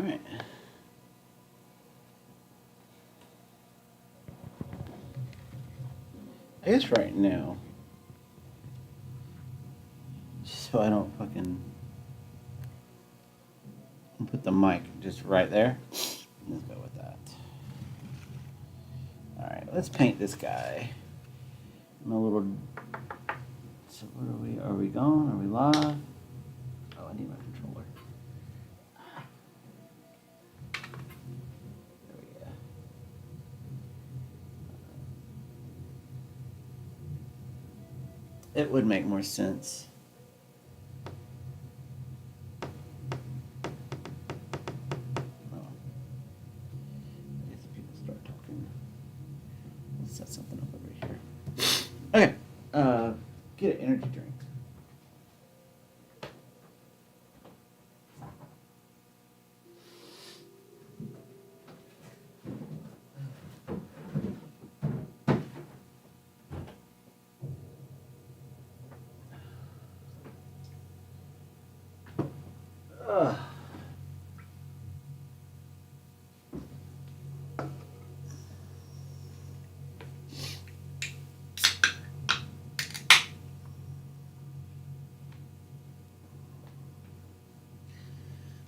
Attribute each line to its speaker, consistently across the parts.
Speaker 1: Alright. I guess right now, so I don't fucking put the mic just right there. Let's go with that. Alright, let's paint this guy. I'm a little. So what are we? Are we gone? Are we live? Oh, I need my controller. There we go. It would make more sense. Oh. I guess if people start talking, let's set something up over here. Okay. Get an energy drink. Ugh.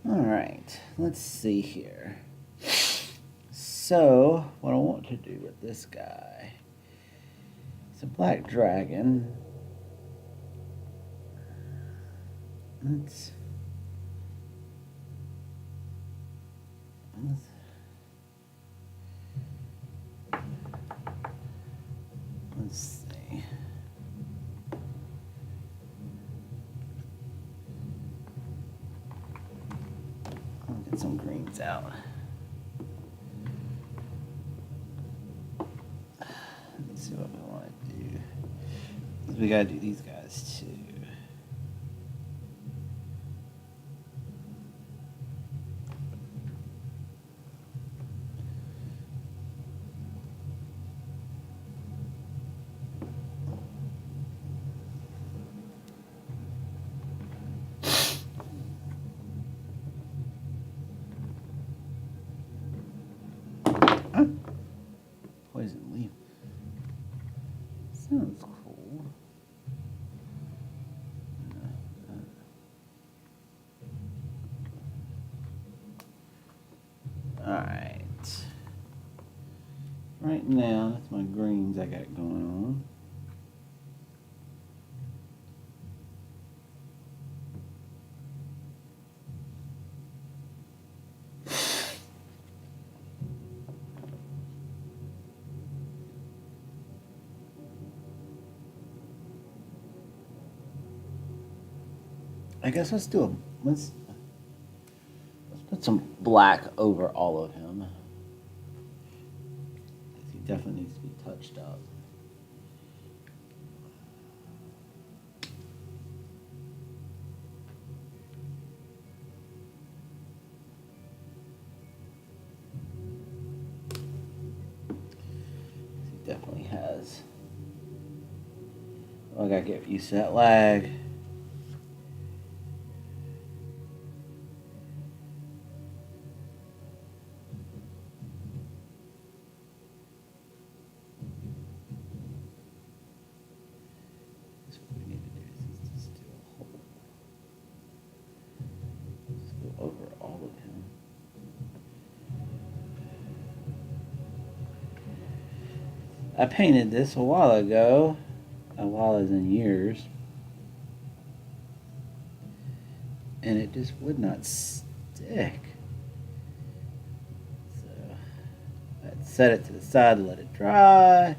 Speaker 1: All right, let's see here. So, what I want to do with this guy, it's a black dragon. Let's see. I'll get some greens out. Let's see what we want to do. We gotta do these guys too. Huh? Poison leaf. Sounds cool. Alright. Right now, that's my greens I got going on. I guess let's put some black over all of him. He definitely needs to be touched up. He definitely has. Well, I gotta get used to that lag. What we need to do is just do a whole. Just go over all of him. I painted this a while ago. A while as in years. And it just would not stick. So I set it to the side to let it dry.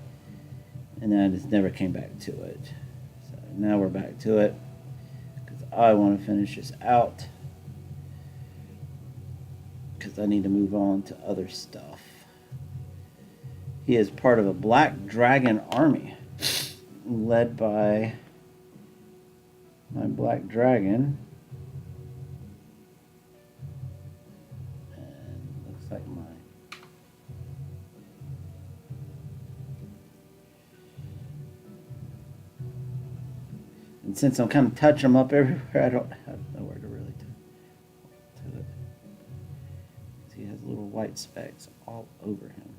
Speaker 1: And then I just never came back to it. So now we're back to it. Because I want to finish this out. Because I need to move on to other stuff. He is part of a black dragon army. Led by my black dragon. And looks like mine. And since I'm kind of touching them up everywhere, I don't have nowhere to really do it. little white specks all over him.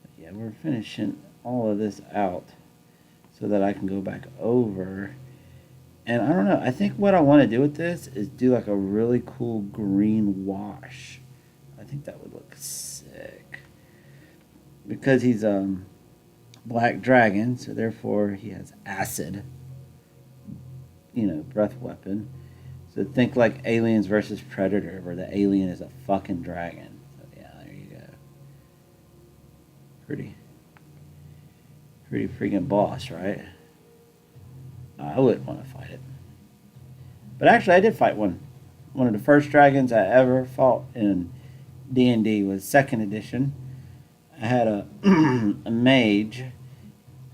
Speaker 1: But yeah, we're finishing all of this out so that I can go back over. And I don't know, I think what I want to do with this is do like a really cool green wash. I think that would look sick. Because he's black dragon, so therefore he has acid. You know, breath weapon. So think like Aliens versus Predator, where the alien is a fucking dragon. So yeah, there you go. Pretty freaking boss, right? I wouldn't want to fight it. But actually, I did fight one. One of the first dragons I ever fought in D&D was 2nd edition. I had a a mage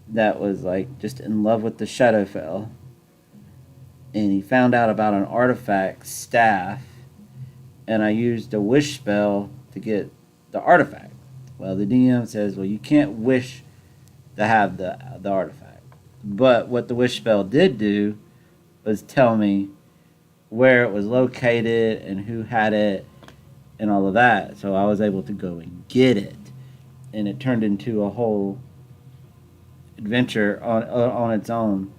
Speaker 1: that was like just in love with the Shadowfell. And he found out about an artifact staff, and I used a wish spell to get the artifact. Well, the DM says, well, you can't wish to have the artifact. But what the wish spell did do was tell me where it was located and who had it and all of that. So I was able to go and get it. And it turned into a whole adventure on its own.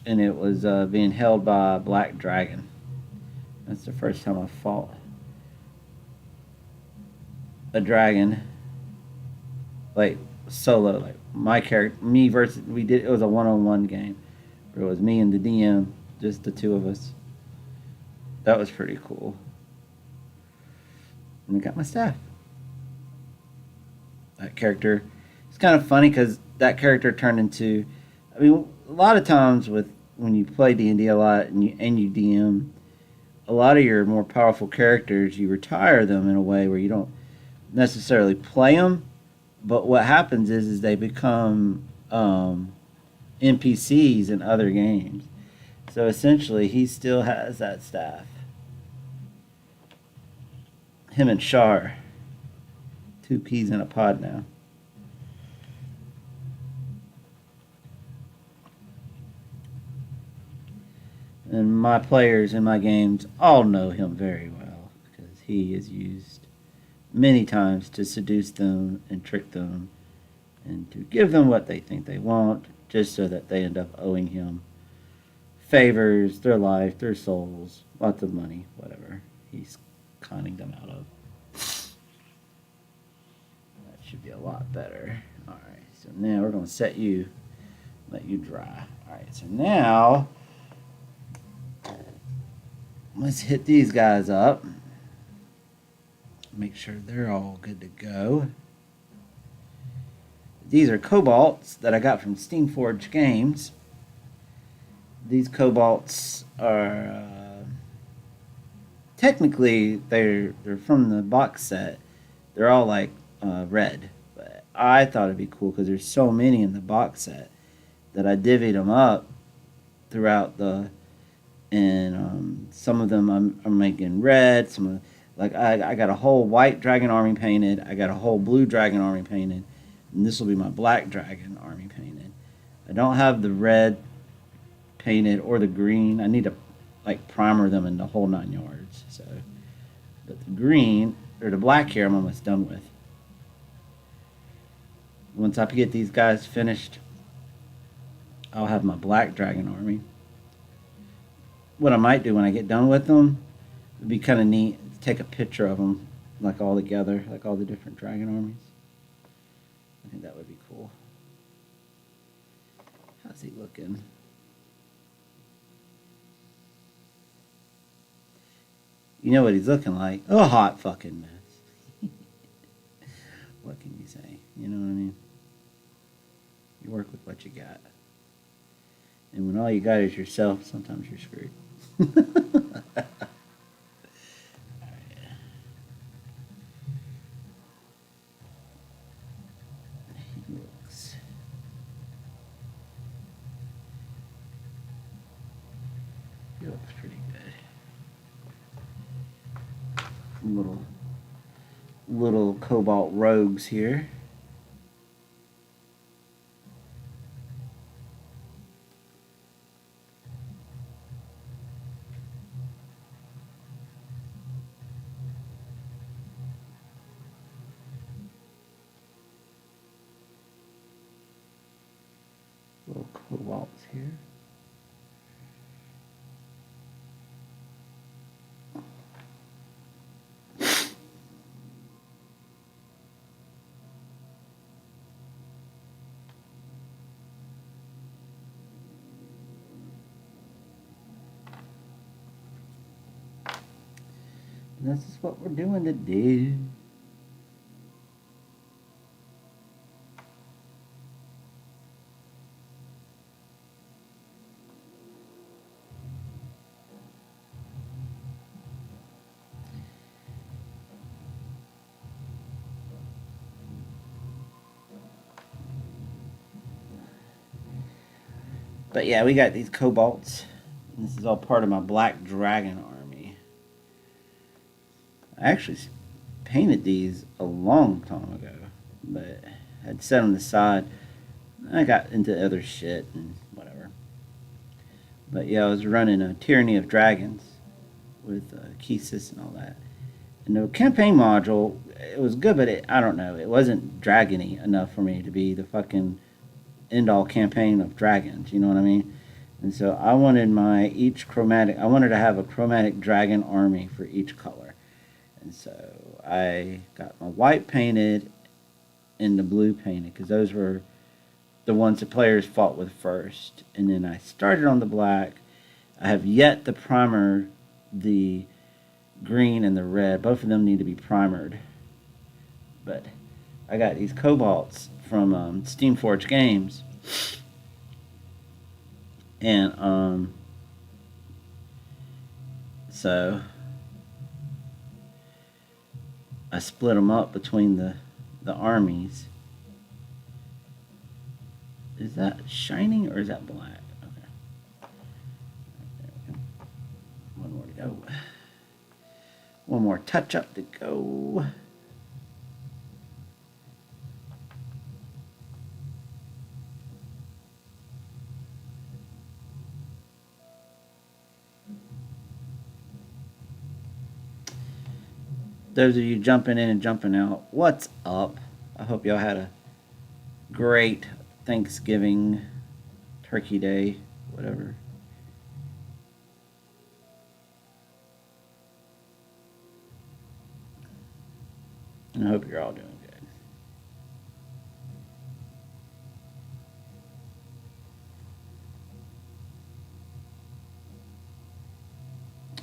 Speaker 1: And it was being held by a black dragon. That's the first time I fought a dragon, like solo, like my character, me versus we did. It was a one-on-one game. It was me and the DM, just the two of us. That was pretty cool. And I got my staff. That character, it's kind of funny because that character turned into. I mean, a lot of times with when you play D&D a lot and you DM, a lot of your more powerful characters, you retire them in a way where you don't necessarily play them, but what happens is they become NPCs in other games. So essentially, he still has that staff. Him and Shar, 2 peas in a pod now. And my players in my games all know him very well because he is used many times to seduce them and trick them and to give them what they think they want just so that they end up owing him favors, their life, their souls, lots of money, whatever he's conning them out of. That should be a lot better. Alright, so now we're going to let you dry. Alright, so now let's hit these guys up. Make sure they're all good to go. These are kobolds that I got from Steamforged Games. These kobolds are technically they're from the box set. They're all like red, but I thought it'd be cool because there's so many in the box set that I divvied them up throughout the. And some of them I'm making red. Some of, like I got a whole white dragon army painted. I got a whole blue dragon army painted, and this will be my black dragon army painted. I don't have the red painted or the green. I need to like primer them in the whole 9 yards. So, but the green or the black here I'm almost done with. Once I get these guys finished, I'll have my black dragon army. What I might do when I get done with them would be kind of neat to take a picture of them, like all together, like all the different dragon armies. I think that would be cool. How's he looking? You know what he's looking like? A hot fucking mess. What can you say? You know what I mean? You work with what you got. And when all you got is yourself, sometimes you're screwed. He looks pretty good. Little cobalt rogues here. Little cobalts here. And this is what we're doing today. But yeah, we got these cobalts. And this is all part of my Black Dragon army. I actually painted these a long time ago, but I'd set them aside. I got into other shit and whatever. But yeah, I was running a Tyranny of Dragons with Kesis and all that. And the campaign module, it was good, but I don't know, it wasn't dragony enough for me to be the fucking end-all campaign of dragons, you know what I mean? And so I wanted I wanted to have a chromatic dragon army for each color. And so I got my white painted and the blue painted, because those were the ones the players fought with first. And then I started on the black. I have yet to primer the green and the red. Both of them need to be primered. But I got these cobalts from Steamforge Games. And so I split them up between the armies. Is that shining or is that black? Okay. There we go. One more to go. One more touch up to go. Those of you jumping in and jumping out, what's up? I hope y'all had a great Thanksgiving, Turkey Day, whatever. And I hope you're all doing good.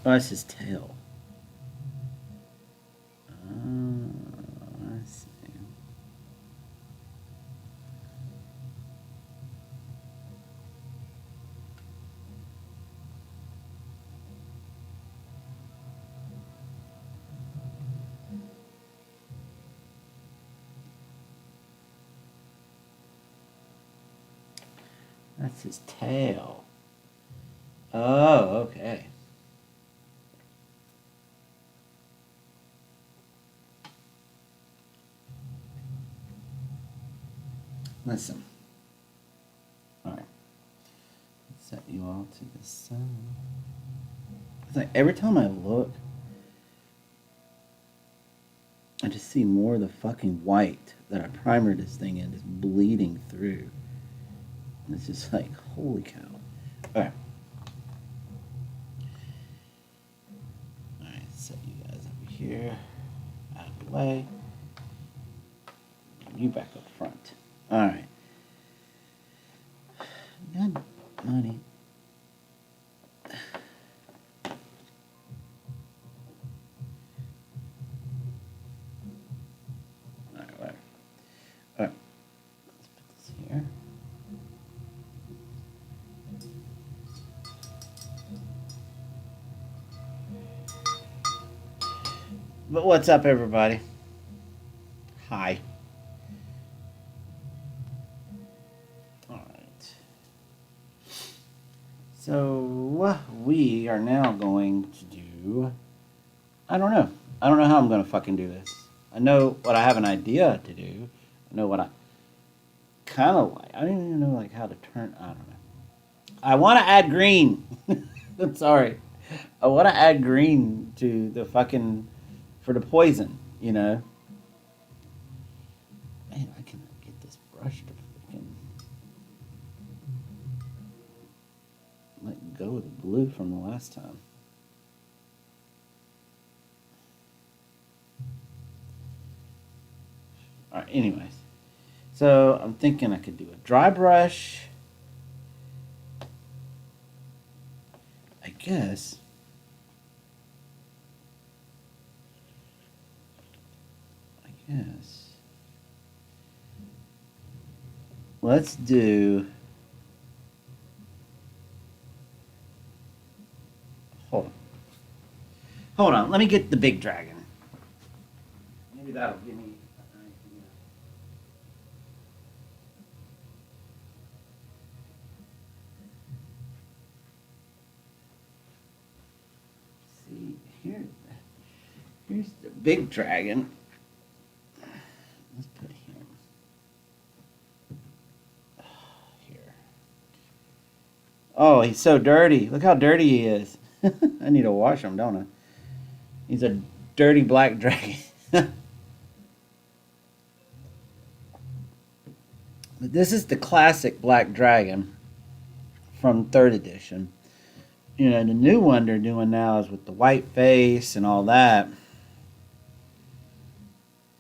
Speaker 1: Oh, that's his tail. I see. That's his tail. Oh, okay. Listen. Alright. Set you all to the side. It's like every time I look, I just see more of the fucking white that I primered this thing in just bleeding through. And it's just like, holy cow. Alright. Alright, set you guys over here. Out of the way. You back up front. Alright. God money. Alright. Let's put this here. But what's up, everybody? Hi. Alright. So, we are now going to do... I don't know. I don't know how I'm going to fucking do this. I know what I have an idea to do. I know what I kind of like. I don't even know like how to turn... I don't know. I want to add green. I'm sorry. I want to add green to the fucking... for the poison, you know? Man, I can get this brush to freaking... go with the blue from the last time. Alright, anyways. So I'm thinking I could do a dry brush. I guess. Let's do. Hold on. Let me get the big dragon. Maybe that'll give me. See here's the big dragon. Let's put him here. Oh, he's so dirty. Look how dirty he is. I need to wash him, don't I? He's a dirty black dragon. But this is the classic black dragon from 3rd edition. You know, the new one they're doing now is with the white face and all that.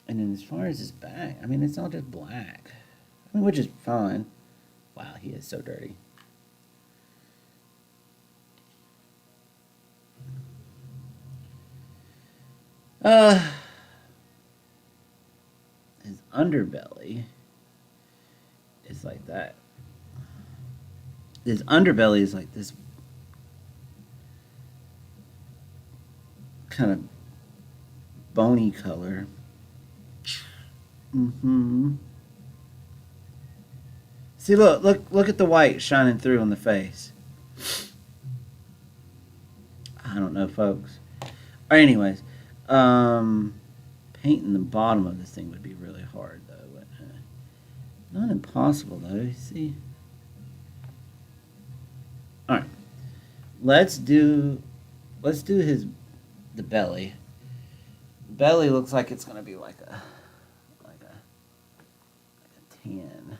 Speaker 1: And then as far as his back, I mean, it's all just black. I mean, which is fine. Wow, he is so dirty. His underbelly is like that. His underbelly is like this kind of bony color. See, look at the white shining through on the face. I don't know, folks. Anyways, painting the bottom of this thing would be really hard, though. But, not impossible, though. You see. All right, let's do the belly. The belly looks like it's gonna be like a tan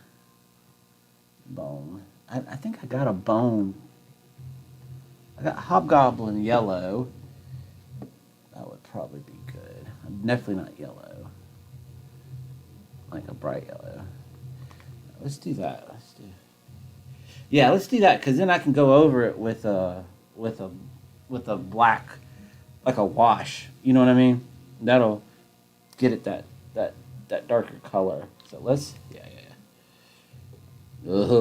Speaker 1: bone. I think I got a bone. I got hobgoblin yellow. That would probably be good. Definitely not yellow. Like a bright yellow. Let's do that. Yeah, let's do that, because then I can go over it with a black, like a wash. You know what I mean? That'll get it that darker color. So let's yeah.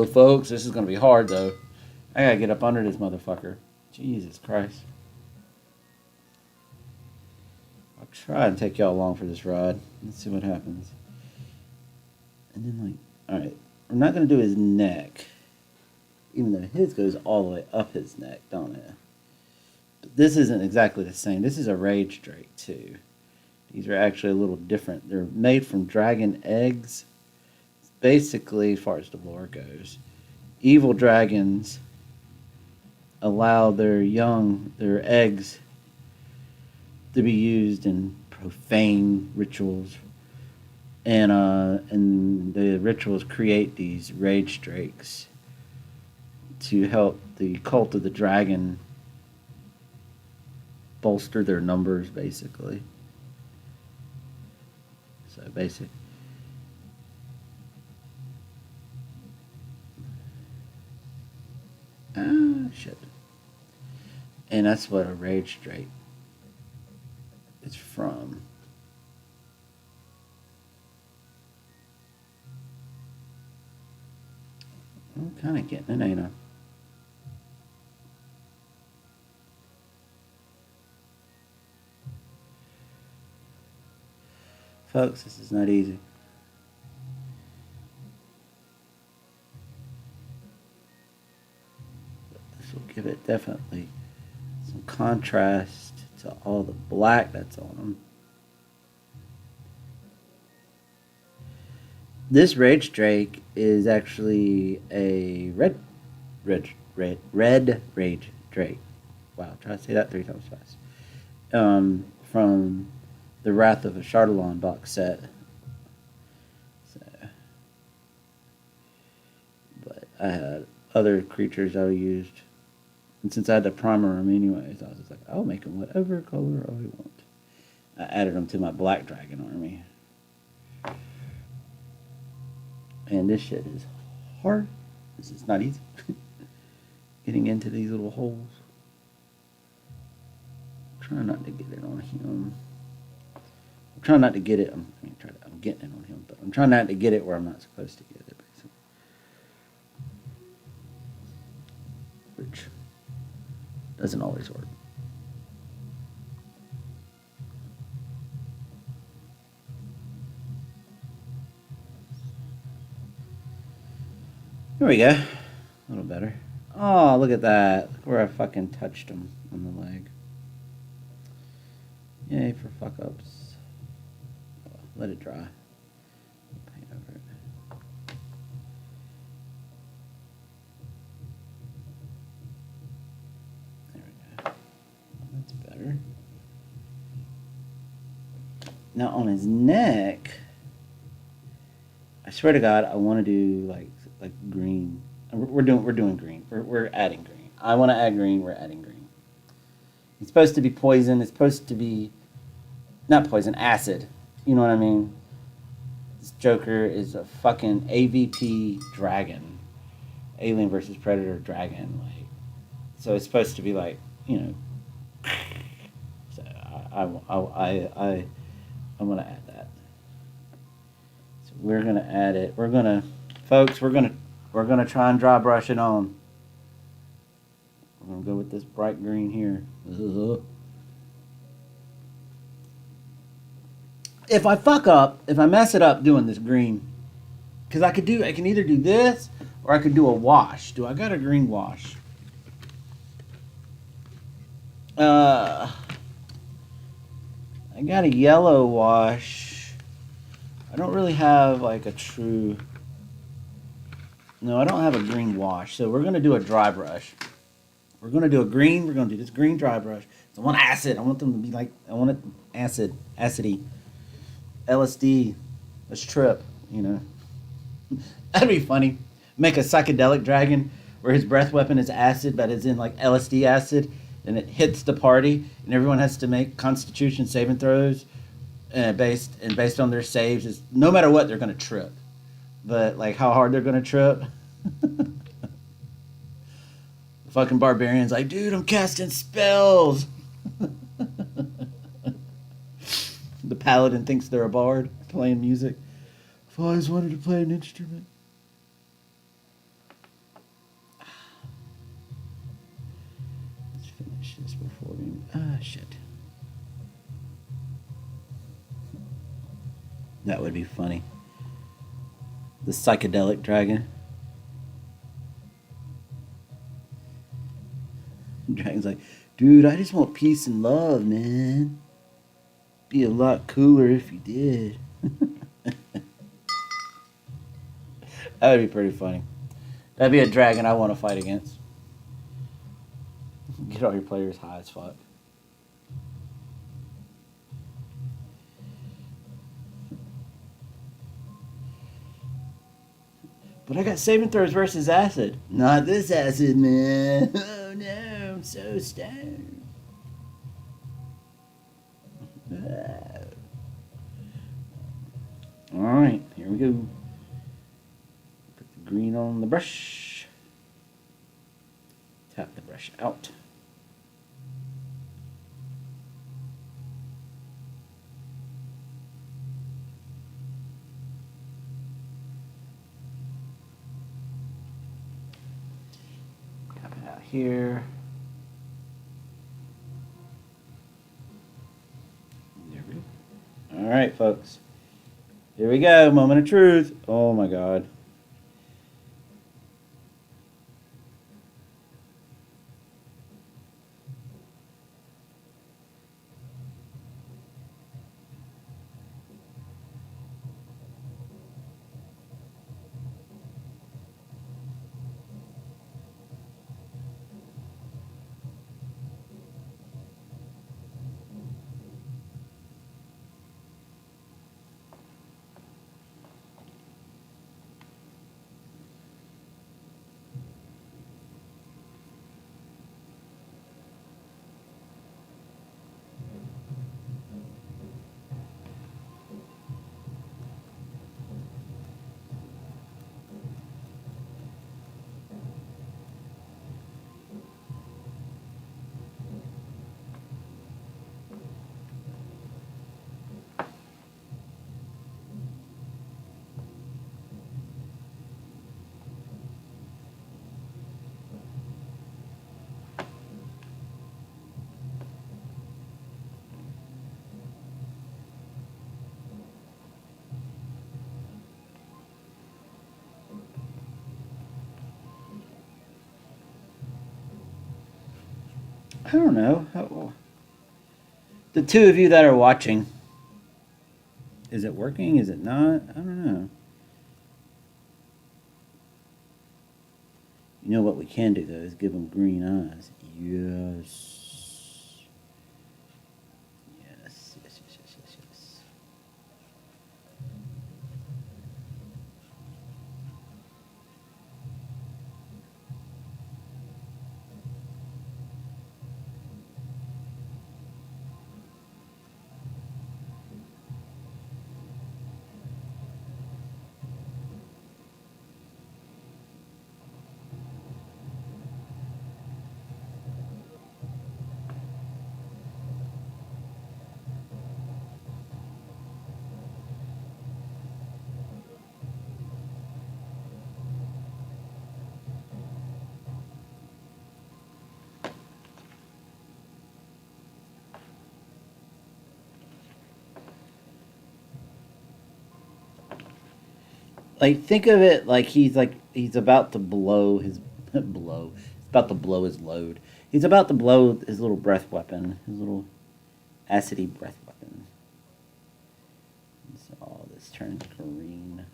Speaker 1: Folks, this is gonna be hard though. I gotta get up under this motherfucker. Jesus Christ. I'll try and take y'all along for this ride. Let's see what happens. And then alright, we're not gonna do his neck. Even though his goes all the way up his neck, don't it? But this isn't exactly the same. This is a Rage Drake too. These are actually a little different. They're made from dragon eggs. Basically, as far as the lore goes, evil dragons allow their eggs to be used in profane rituals, and the rituals create these Rage Drakes to help the cult of the dragon bolster their numbers, basically. So basically, shit. And that's what a Rage Drake is from. I'm kind of getting it, ain't I? Folks, this is not easy. This will give it definitely some contrast to all the black that's on them. This Rage Drake is actually a red Rage Drake. Wow, try to say that 3 times fast. From the Wrath of Ashardalon box set. So, but I had other creatures I used And since I had to primer them anyways, I was just like, I'll make them whatever color I want. I added them to my Black Dragon army. And this shit is hard. This is not easy. Getting into these little holes. I'm trying not to get it on him. I'm trying not to get it. I'm getting it on him, but I'm trying not to get it where I'm not supposed to get it, basically. Which doesn't always work. There we go. A little better. Oh, look at that. Look where I fucking touched him on the leg. Yay for fuck ups. Oh, let it dry. Paint over it. There we go. That's better. Now on his neck, I swear to God, I want to do like green. We're doing green. We're adding green. I want to add green. We're adding green. It's supposed to be poison. It's supposed to be not poison, acid. You know what I mean? This Joker is a fucking AVP dragon, Alien versus Predator dragon. Like, so it's supposed to be like, you know. So I'm gonna add that. So we're gonna add it. We're gonna, folks. We're gonna try and dry brush it on. We're gonna go with this bright green here. If I fuck up, if I mess it up doing this green, because I can either do this or I could do a wash. Do I got a green wash? I got a yellow wash. I don't really have like a true. No, I don't have a green wash. So we're gonna do a dry brush. We're gonna do a green. We're gonna do this green dry brush. So I want acid. I want them to be like. I want it acidy. LSD. Let's trip. You know. That'd be funny. Make a psychedelic dragon where his breath weapon is acid, but it's in like LSD acid, and it hits the party, and everyone has to make Constitution saving throws, based on their saves. Is no matter what they're gonna trip, but like how hard they're gonna trip. The fucking barbarian's like, dude, I'm casting spells. The paladin thinks they're a bard playing music. I've always wanted to play an instrument. Let's finish this before we... shit. That would be funny. The psychedelic dragon. Dragon's like, dude, I just want peace and love, man. Be a lot cooler if you did. That would be pretty funny. That'd be a dragon I want to fight against. Get all your players high as fuck. But I got saving throws versus acid. Not this acid, man. Oh no, I'm so stoned. Alright, here we go. Put the green on the brush. Tap the brush out. Tap it out here. There we go. Alright, folks. Here we go, moment of truth. Oh my God. I don't know. The two of you that are watching, is it working? Is it not? I don't know. You know what we can do, though, is give them green eyes. Yes. Yes, yes, yes, yes, yes, yes. Like, think of it like he's about to blow his blow. He's about to blow his load. He's about to blow his little breath weapon, his little acidy breath weapon. So all this turns green.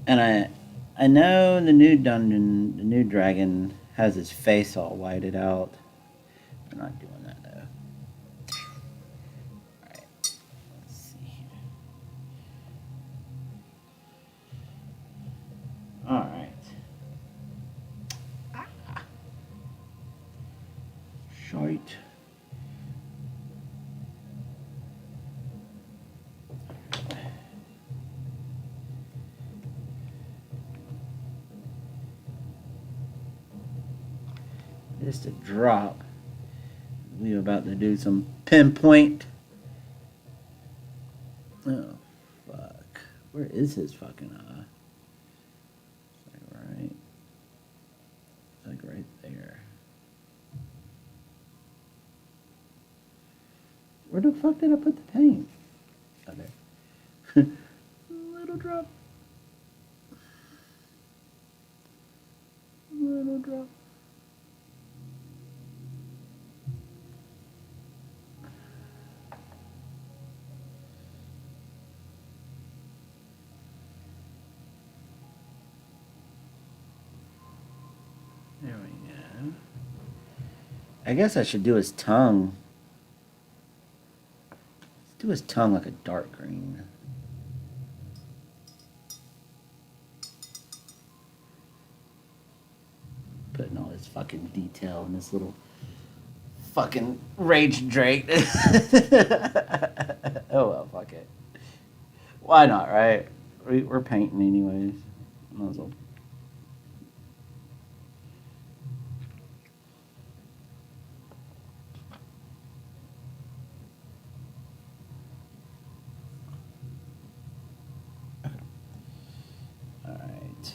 Speaker 1: And I know the new dungeon, the new dragon has his face all whited out. We're not doing that though. Alright, let's see here. Alright. Shite. Just a drop. We're about to do some pinpoint. Oh, fuck. Where is his fucking eye? It's like right. It's like right there. Where the fuck did I put the paint? Oh, there. Little drop. Little drop. There we go. I guess I should do his tongue. Let's do his tongue like a dark green. Putting all this fucking detail in this little fucking rage Drake. Oh well, fuck it. Why not, right? We're painting anyways. Might as well. Alright.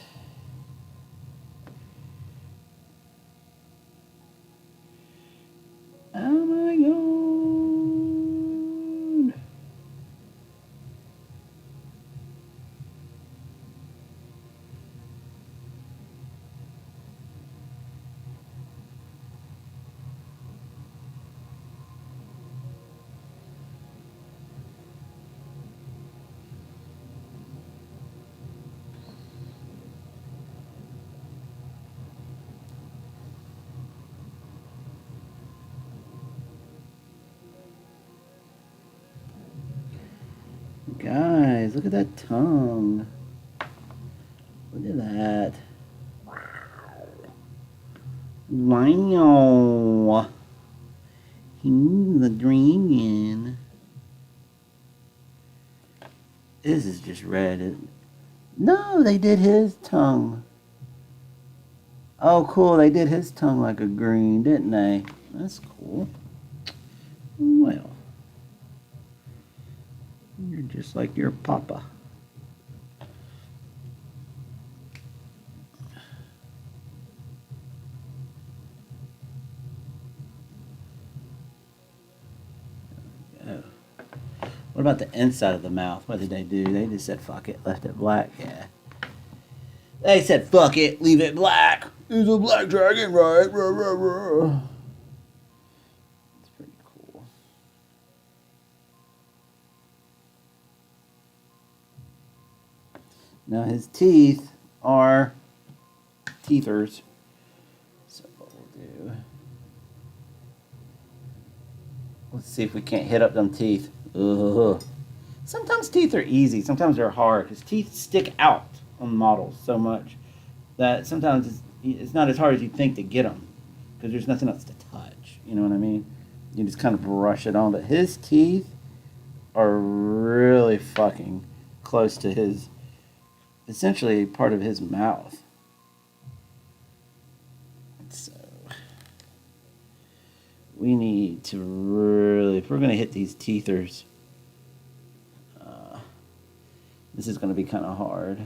Speaker 1: Oh my god. Guys, look at that tongue. Look at that. Wow. He's the dragon. This is just red. No, they did his tongue. Oh, cool. They did his tongue like a green, didn't they? That's cool. Well, you're just like your papa. Oh. about the inside of the mouth? What did they do? They just said fuck it, left it black. Yeah. They said fuck it, leave it black. It's a black dragon, right? Ruh, ruh, ruh. It's pretty cool. Now his teeth are teethers. So what we'll do, let's see if we can't hit up them teeth. Ugh. Sometimes teeth are easy, sometimes they're hard, because teeth stick out on models so much that sometimes it's not as hard as you think to get them, because there's nothing else to touch. You know what I mean? You just kind of brush it on. But his teeth are really fucking close to his, essentially part of his mouth. So we need to really, if we're going to hit these teethers, this is going to be kind of hard.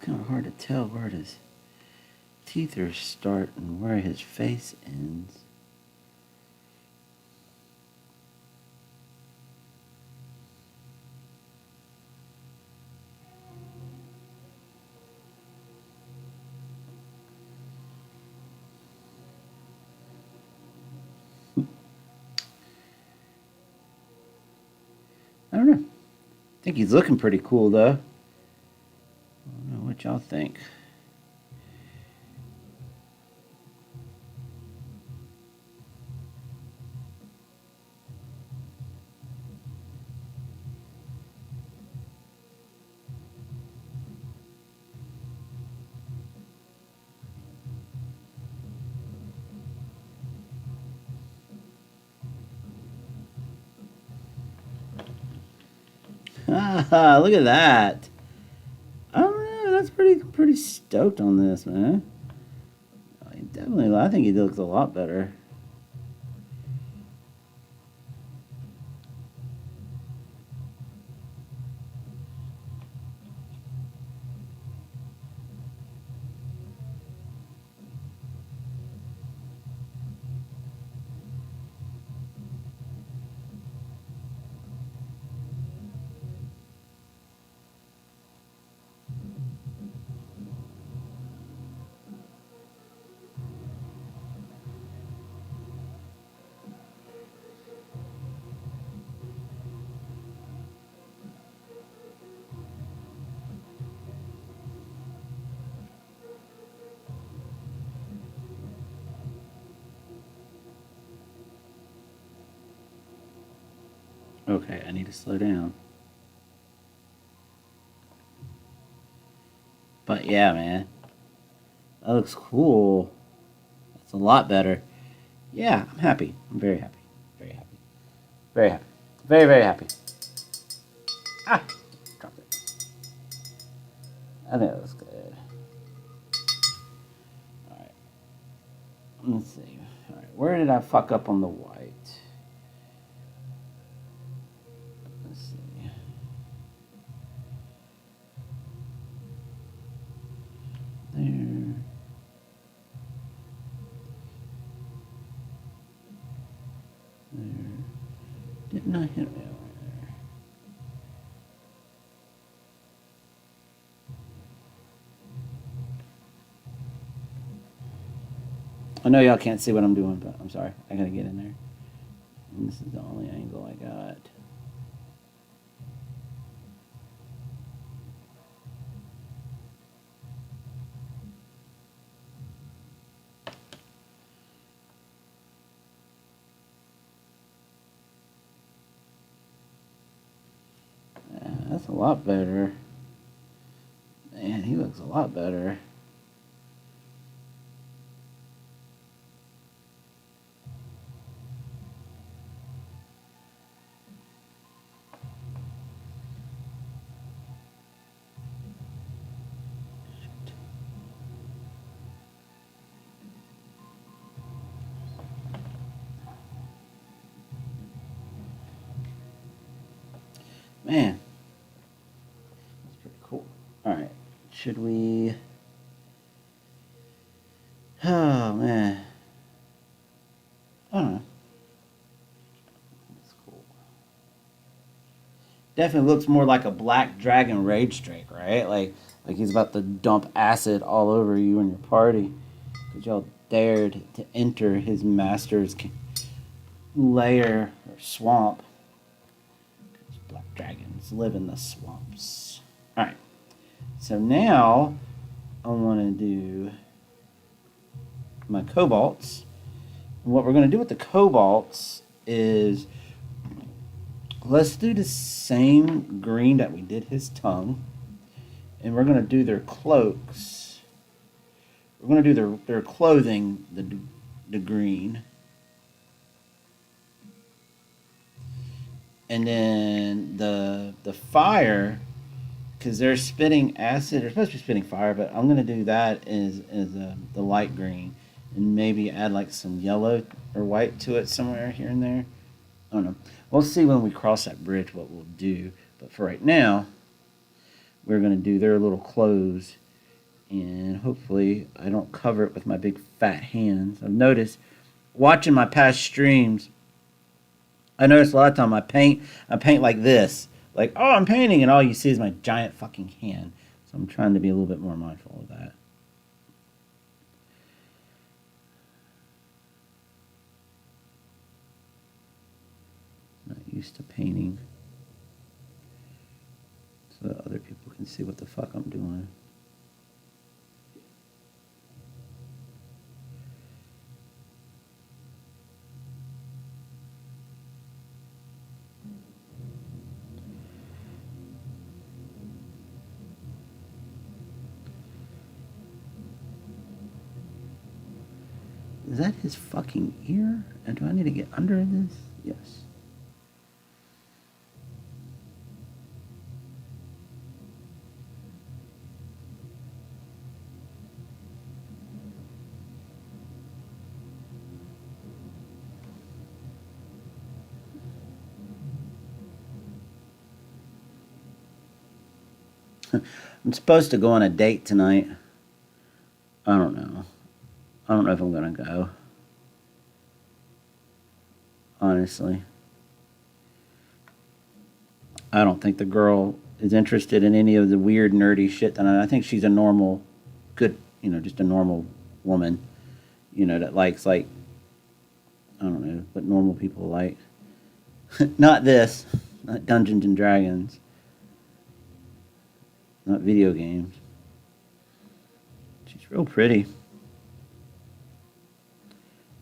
Speaker 1: Kind of hard to tell where his teeth are start and where his face ends. I don't know. I think he's looking pretty cool though. I don't know what y'all think. Ah, look at that. I don't know. That's pretty stoked on this, man. Definitely, I think he looks a lot better. Okay, I need to slow down. But yeah, man. That looks cool. That's a lot better. Yeah, I'm happy. I'm very happy. Very happy. Very happy. Very, very happy. Ah! Dropped it. I think that looks good. Alright. Let's see. Alright, where did I fuck up on the white? Let's see. There. There. Didn't I hit it? I know y'all can't see what I'm doing, but I'm sorry. I gotta get in there. And this is the only angle I got. Yeah, that's a lot better. Man, he looks a lot better. Man, that's pretty cool. All right, should we? Oh man, I don't know. That's cool. Definitely looks more like a Black Dragon Rage Drake, right? Like he's about to dump acid all over you and your party because y'all dared to enter his master's lair or swamp. Black dragons live in the swamps. All right. So now I want to do my cobalts. And what we're going to do with the cobalts is let's do the same green that we did his tongue. And we're going to do their cloaks. We're going to do their clothing, the green. And then the fire, because they're spitting acid. They're supposed to be spitting fire, but I'm going to do that as the light green. And maybe add like some yellow or white to it somewhere here and there. I don't know. We'll see when we cross that bridge what we'll do. But for right now, we're going to do their little clothes. And hopefully I don't cover it with my big fat hands. I've noticed, watching my past streams, I noticed a lot of time I paint like this. Like, oh, I'm painting, and all you see is my giant fucking hand. So I'm trying to be a little bit more mindful of that. Not used to painting. So that other people can see what the fuck I'm doing. Is that his fucking ear? And do I need to get under this? Yes. I'm supposed to go on a date tonight. I don't know. I don't know if I'm gonna go. Honestly. I don't think the girl is interested in any of the weird, nerdy shit that I think she's a normal, good, just a normal woman, that likes, like, I don't know, what normal people like. Not this. Not Dungeons and Dragons. Not video games. She's real pretty.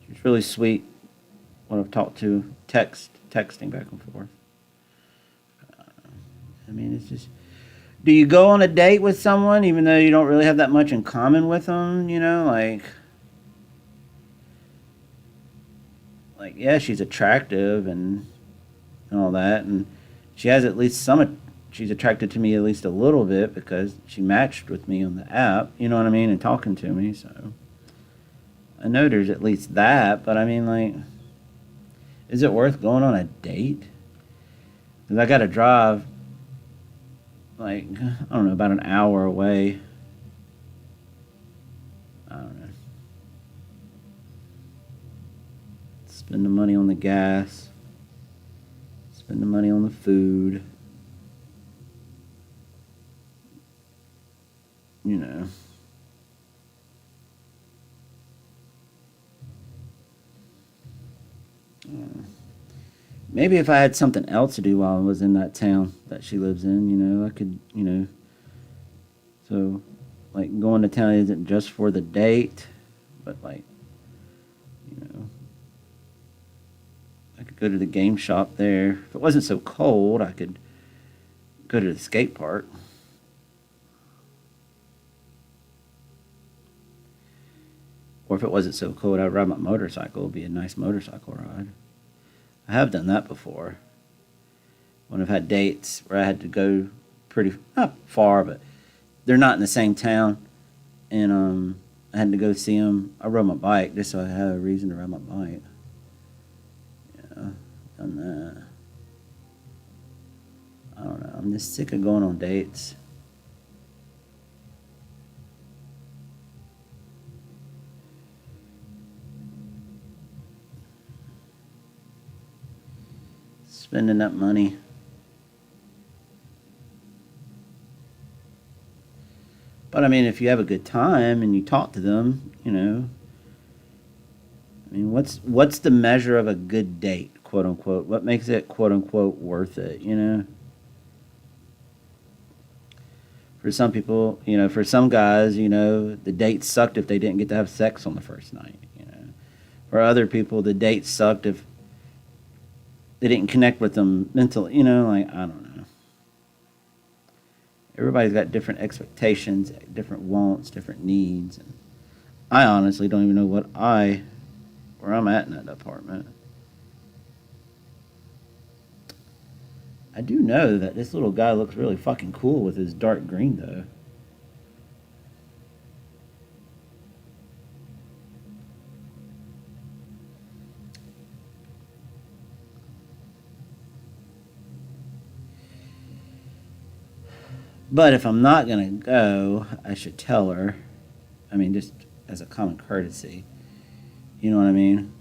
Speaker 1: She's really sweet. What I've talked to, texting back and forth. I mean, it's just. Do you go on a date with someone even though you don't really have that much in common with them? Like yeah, she's attractive and all that, and she has at least some. She's attracted to me at least a little bit because she matched with me on the app. You know what I mean, and talking to me. So I know there's at least that, but I mean, like, is it worth going on a date? Because I got to drive, like, I don't know, about an hour away. I don't know. Spend the money on the gas. Spend the money on the food. maybe if I had something else to do while I was in that town that she lives in, I could, so like going to town isn't just for the date, but like, you know, I could go to the game shop there. If it wasn't so cold, I could go to the skate park. Or if it wasn't so cold, I'd ride my motorcycle. It'd be a nice motorcycle ride. I have done that before. When I've had dates where I had to go pretty, not far, but they're not in the same town. And I had to go see them. I rode my bike just so I had a reason to ride my bike. Yeah, done that. I don't know. I'm just sick of going on dates. Spending that money. But I mean, if you have a good time and you talk to them, I mean, what's the measure of a good date, quote unquote? What makes it, quote unquote, worth it? For some people, for some guys, the date sucked if they didn't get to have sex on the first night. For other people, the date sucked if they didn't connect with them mentally. Like I don't know. Everybody's got different expectations, different wants, different needs, and I honestly don't even know where I'm at in that department. I do know that this little guy looks really fucking cool with his dark green though. But if I'm not gonna go, I should tell her. I mean, just as a common courtesy. You know what I mean?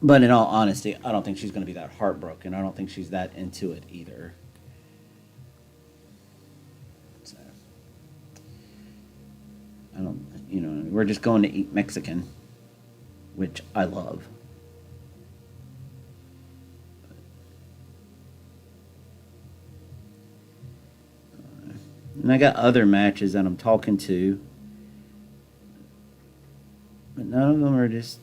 Speaker 1: But in all honesty, I don't think she's gonna be that heartbroken. I don't think she's that into it either. So I don't. We're just going to eat Mexican, which I love. And I got other matches that I'm talking to, but none of them are just,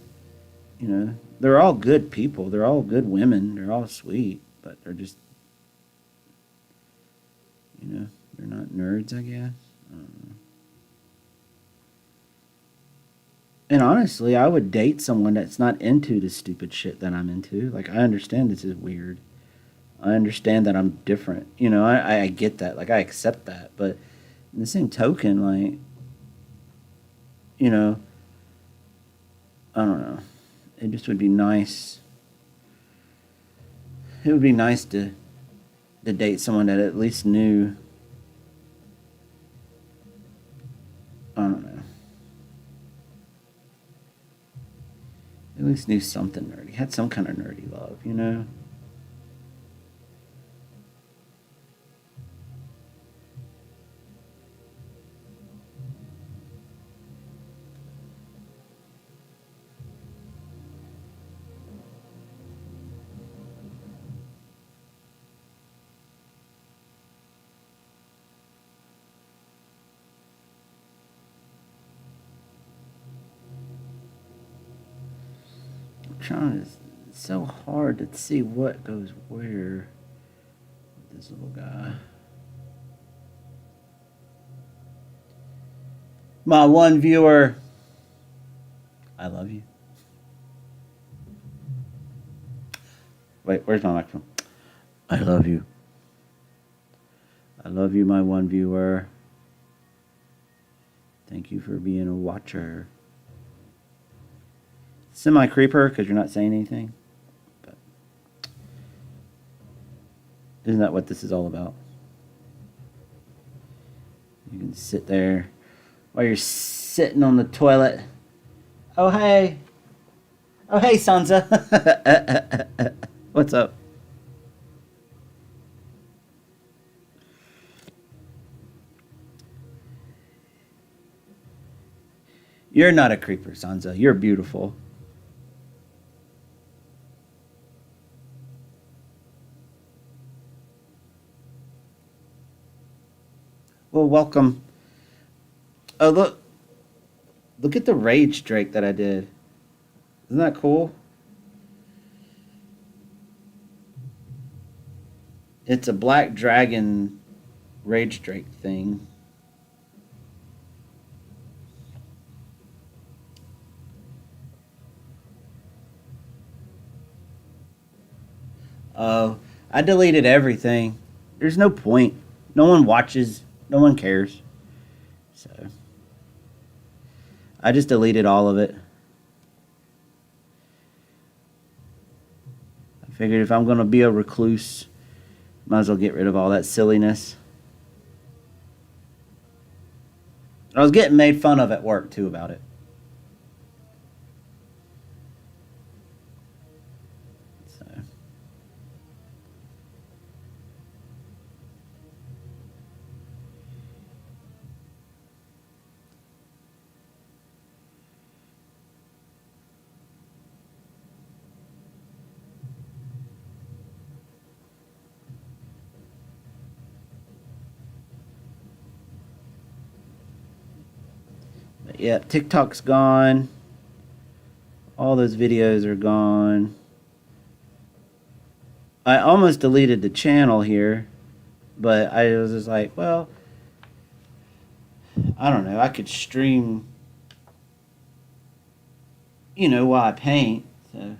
Speaker 1: they're all good people. They're all good women. They're all sweet, but they're just, they're not nerds, I guess. I don't know. And honestly, I would date someone that's not into the stupid shit that I'm into. Like, I understand this is weird. I understand that I'm different. I get that. Like, I accept that. But in the same token, like, you know, I don't know. It just would be nice. It would be nice to date someone that at least knew. I don't know. At least knew something nerdy. Had some kind of nerdy love. I'm trying to. It's so hard to see what goes where with this little guy. My one viewer. I love you. Wait, where's my microphone? I love you. I love you, my one viewer. Thank you for being a watcher. Semi creeper because you're not saying anything. But isn't that what this is all about? You can sit there while you're sitting on the toilet. Oh, hey. Oh, hey, Sansa. What's up? You're not a creeper, Sansa. You're beautiful. Well, welcome. Oh, look at the Rage Drake that I did. Isn't that cool? It's a Black Dragon Rage Drake thing. Oh, I deleted everything. There's no point. No one watches. No one cares. So I just deleted all of it. I figured if I'm gonna be a recluse, might as well get rid of all that silliness. I was getting made fun of at work too about it. So but yeah, TikTok's gone. All those videos are gone. I almost deleted the channel here, but I was just like, well, I don't know. I could stream, while I paint. So,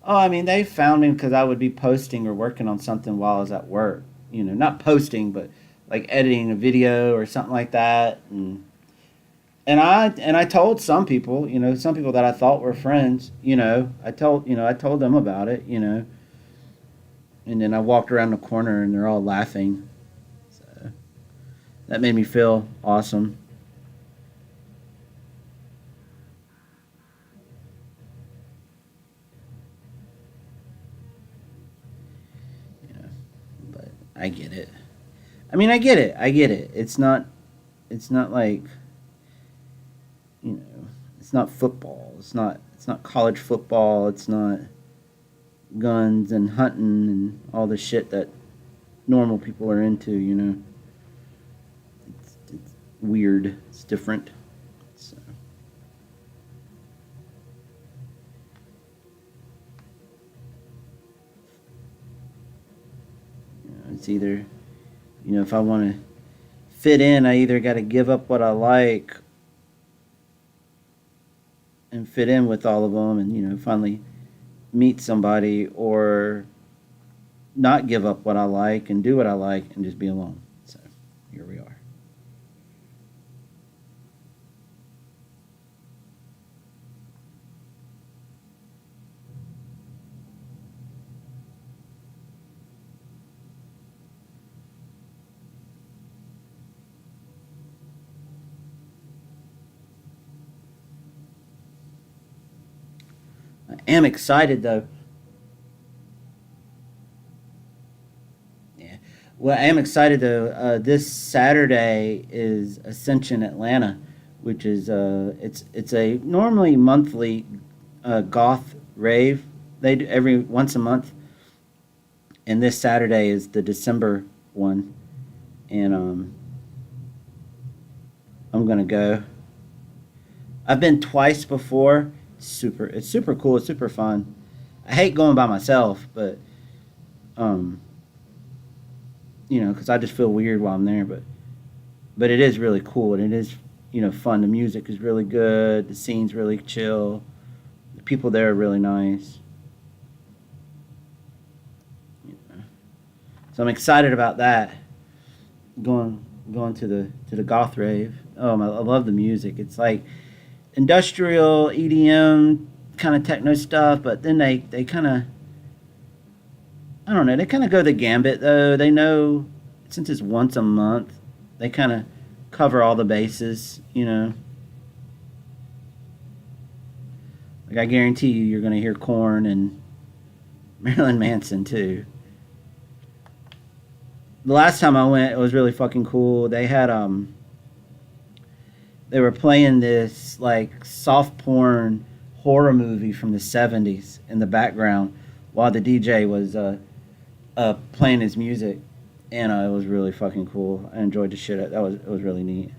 Speaker 1: oh, I mean, they found me because I would be posting or working on something while I was at work. Not posting, but like editing a video or something like that. And I told some people, some people that I thought were friends, I told them about it, and then I walked around the corner and they're all laughing. So that made me feel awesome. Yeah, but I get it. I mean, I get it. I get it. It's not like, you know, it's not football. It's not college football. It's not guns and hunting and all the shit that normal people are into. It's weird. It's different. So, it's either, if I want to fit in, I either got to give up what I like and fit in with all of them and, finally meet somebody, or not give up what I like and do what I like and just be alone. So here we are. I am excited though. Yeah. Well, I am excited though. This Saturday is Ascension Atlanta, which is it's a normally monthly goth rave. They do every once a month, and this Saturday is the December one, and I'm gonna go. I've been twice before. It's super cool. It's super fun. I hate going by myself, but um, because I just feel weird while I'm there. But it is really cool and it is fun. The music is really good. The scene's really chill. The people there are really nice. So I'm excited about that. Going going to the goth rave. I love the music. It's like industrial EDM kind of techno stuff, but then they kind of, I don't know, they kind of go the gambit though. They know since it's once a month, they kind of cover all the bases. Like I guarantee you're gonna hear Korn and Marilyn Manson too. The last time I went, it was really fucking cool. They were playing this like soft porn horror movie from the '70s in the background while the DJ was playing his music, And it was really fucking cool. I enjoyed the shit. It was really neat.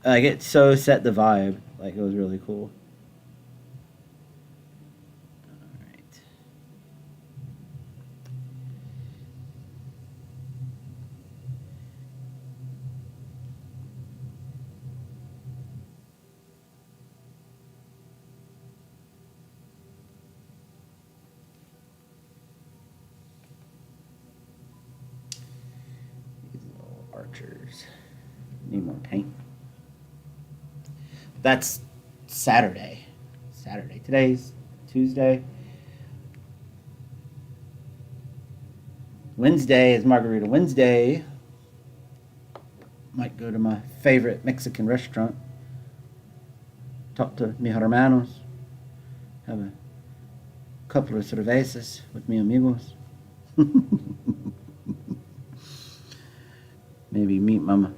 Speaker 1: Like it so set the vibe. Like it was really cool. All right. These little archers need more paint. That's Saturday. Saturday. Today's Tuesday. Wednesday is Margarita Wednesday. Might go to my favorite Mexican restaurant. Talk to mi hermanos. Have a couple of cervezas with mi amigos. Maybe meet my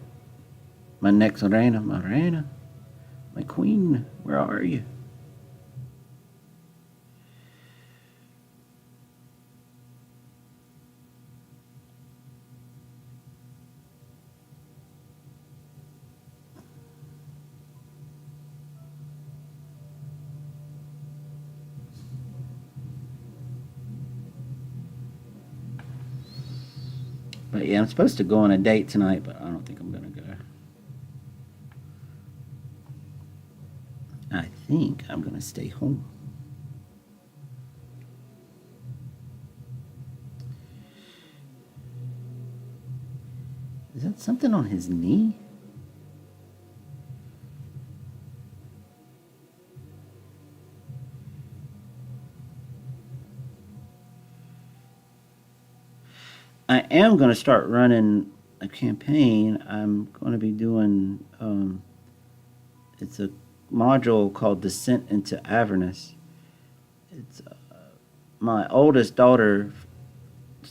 Speaker 1: next reina, my reina, my queen. Where are you? But yeah, I'm supposed to go on a date tonight, but I don't think I'm gonna go. I think I'm gonna stay home. Is that something on his knee? I am going to start running a campaign. I'm going to be doing, it's a module called Descent into Avernus. It's my oldest daughter.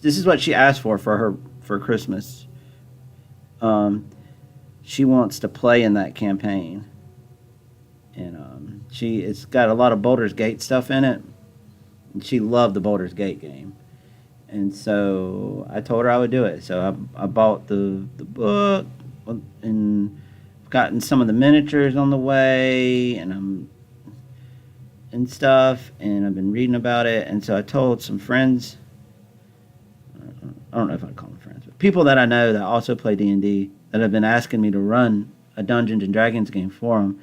Speaker 1: This is what she asked for Christmas. She wants to play in that campaign, and it's got a lot of Baldur's Gate stuff in it. And she loved the Baldur's Gate game. And so I told her I would do it. So I bought the book and gotten some of the miniatures on the way and stuff, and I've been reading about it. And so I told some friends. I don't know if I'd call them friends, but people that I know that also play D&D that have been asking me to run a Dungeons and Dragons game for them.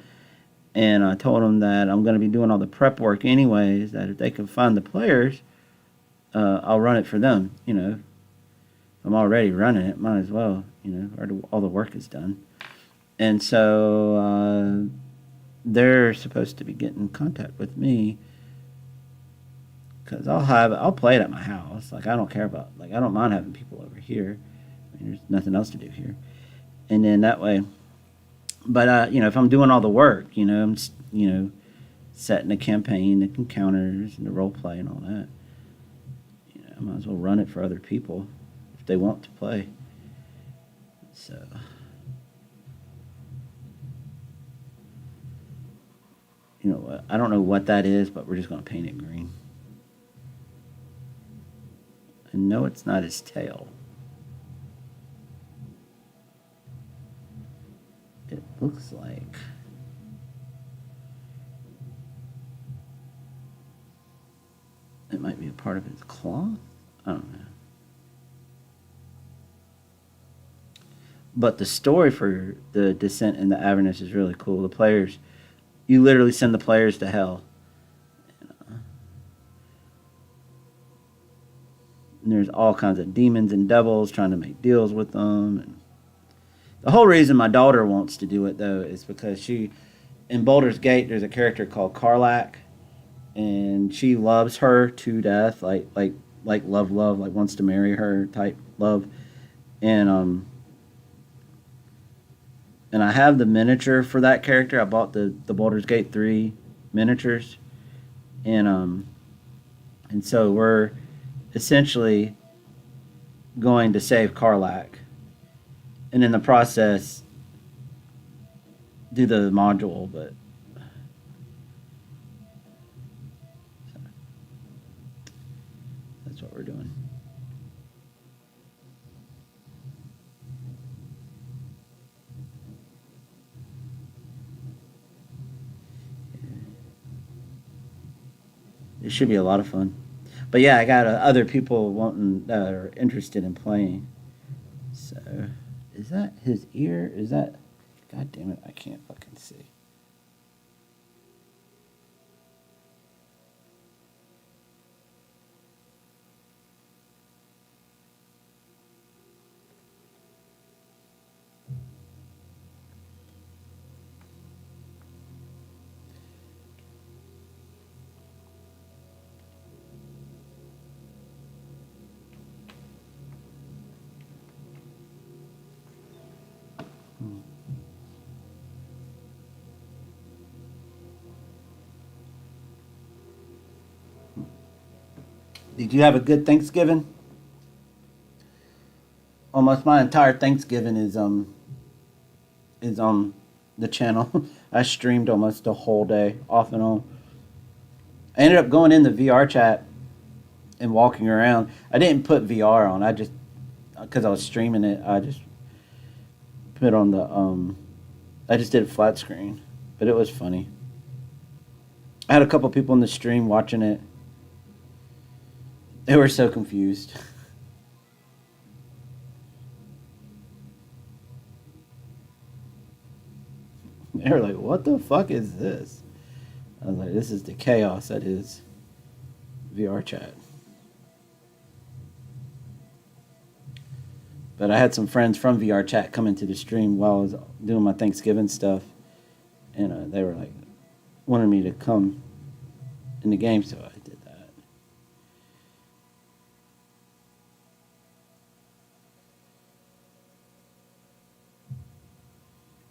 Speaker 1: And I told them that I'm going to be doing all the prep work anyways. That if they can find the players. I'll run it for them. You know, if I'm already running it, might as well. You know, all the work is done, and so they're supposed to be getting in contact with me because I'll play it at my house. Like I don't care about I don't mind having people over here. I mean, there's nothing else to do here, and then that way. But you know, if I'm doing all the work, you know, setting the campaign, the encounters, and the role play and all that. I might as well run it for other people if they want to play. So, you know what? I don't know what that is, but we're just going to paint it green. And no, it's not his tail. It looks like... it might be a part of his cloth. I don't know. But the story for the Descent into Avernus is really cool. The players, you literally send the players to hell. And there's all kinds of demons and devils trying to make deals with them. And the whole reason my daughter wants to do it, though, is because in Baldur's Gate, there's a character called Karlach. And she loves her to death, like love, like wants to marry her type love, and I have the miniature for that character. I bought the Baldur's Gate 3 miniatures, and so we're essentially going to save Karlach, and in the process do the module, but. What we're doing. It should be a lot of fun. But yeah, I got other people wanting that are interested in playing. So, is that his ear? Is that? God damn it! I can't fucking see. Did you have a good Thanksgiving? Almost my entire Thanksgiving is on the channel. I streamed almost the whole day off and on. I ended up going in the VR chat and walking around. I didn't put VR on. I just because I was streaming it. I just put on the I just did a flat screen, but it was funny. I had a couple people in the stream watching it. They were so confused. They were like, "What the fuck is this?" I was like, "This is the chaos that is VR chat." But I had some friends from VR chat come into the stream while I was doing my Thanksgiving stuff, and they were like, wanted me to come in the game, so I did that.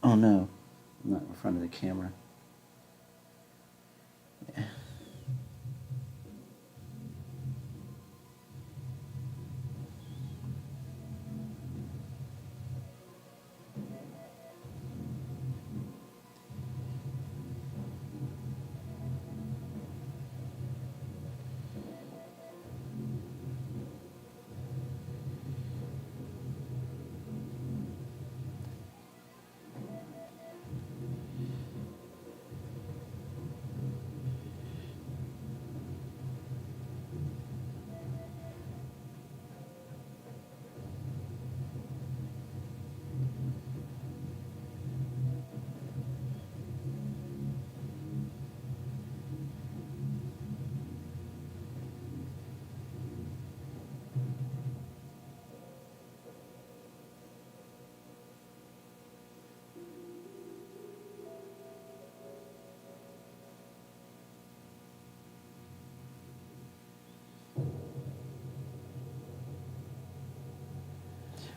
Speaker 1: Oh no, I'm not in front of the camera. Yeah.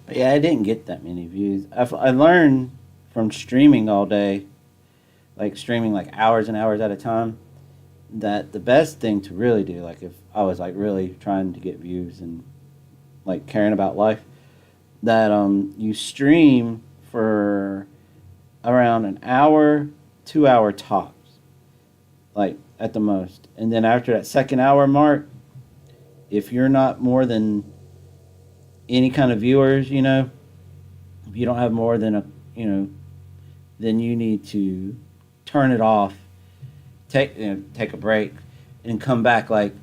Speaker 1: But yeah, I didn't get that many views. I learned from streaming all day, like streaming like hours and hours at a time, that the best thing to really do, like if I was like really trying to get views and like caring about life, that you stream for around an hour, 2 hour tops, like at the most. And then after that second hour mark, if you're not more than any kind of viewers, if you don't have more than then you need to turn it off, take a break, and come back like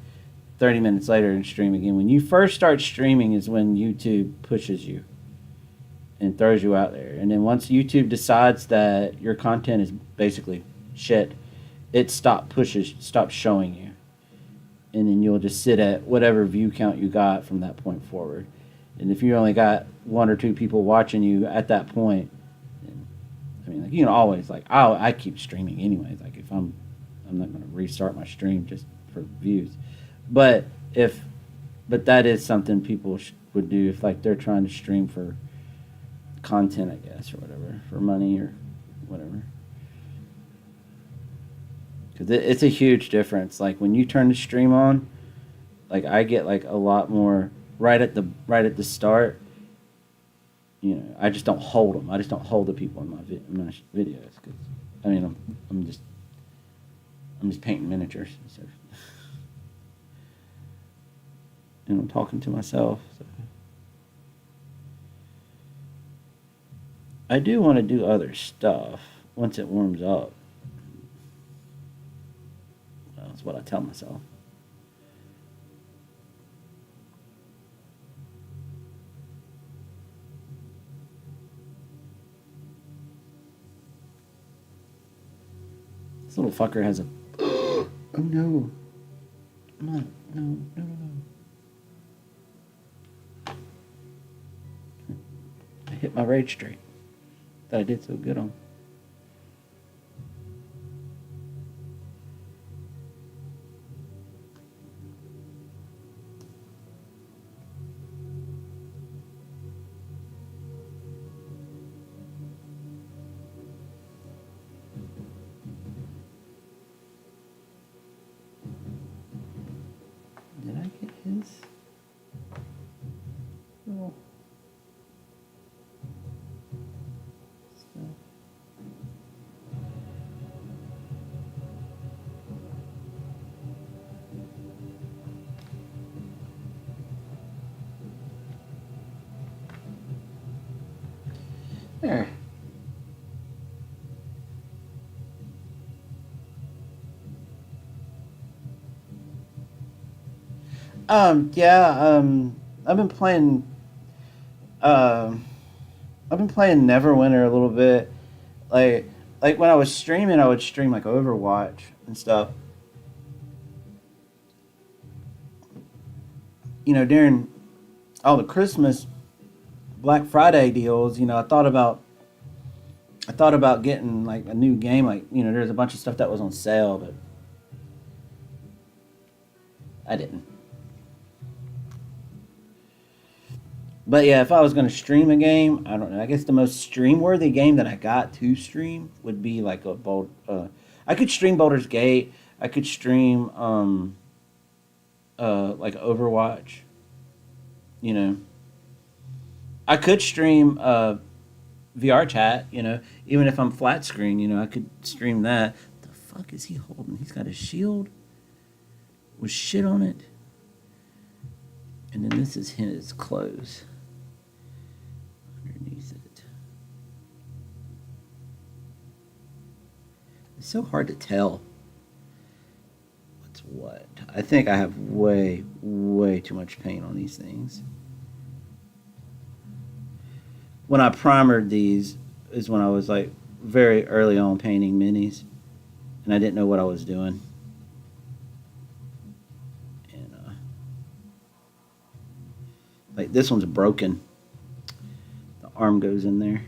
Speaker 1: 30 minutes later and stream again. When you first start streaming is when YouTube pushes you and throws you out there. And then once YouTube decides that your content is basically shit, it stops showing you. And then you'll just sit at whatever view count you got from that point forward. And if you only got one or two people watching you at that point, then, I mean, like you can always like I keep streaming anyways. Like if I'm not going to restart my stream just for views, but that is something people would do if like they're trying to stream for content, I guess, or whatever, for money or whatever. Because it's a huge difference. Like when you turn the stream on, like I get like a lot more right at the start. I just don't hold them. I just don't hold the people in my videos because I mean I'm just painting miniatures and I'm talking to myself. So. I do want to do other stuff once it warms up. Well, that's what I tell myself. This little fucker has a. Oh no! Come on! No! No! No! No! I hit my rage trait that I did so good on. Did I get his? Oh. Stuff. There. Yeah, I've been playing, um, I've been playing Neverwinter a little bit. Like, like when I was streaming, I would stream like Overwatch and stuff. During all the Christmas Black Friday deals, I thought about getting like a new game. Like, there's a bunch of stuff that was on sale, but I didn't. But yeah, if I was going to stream a game, I don't know. I guess the most stream worthy game that I got to stream would be like a Bold. I could stream Baldur's Gate. I could stream like Overwatch. You know, I could stream VR chat. Even if I'm flat screen, I could stream that. The fuck is he holding? He's got a shield with shit on it, and then this is his clothes underneath it. It's so hard to tell what's what. I think I have way, way too much paint on these things. When I primered these is when I was like very early on painting minis, and I didn't know what I was doing. And like this one's broken. The arm goes in there.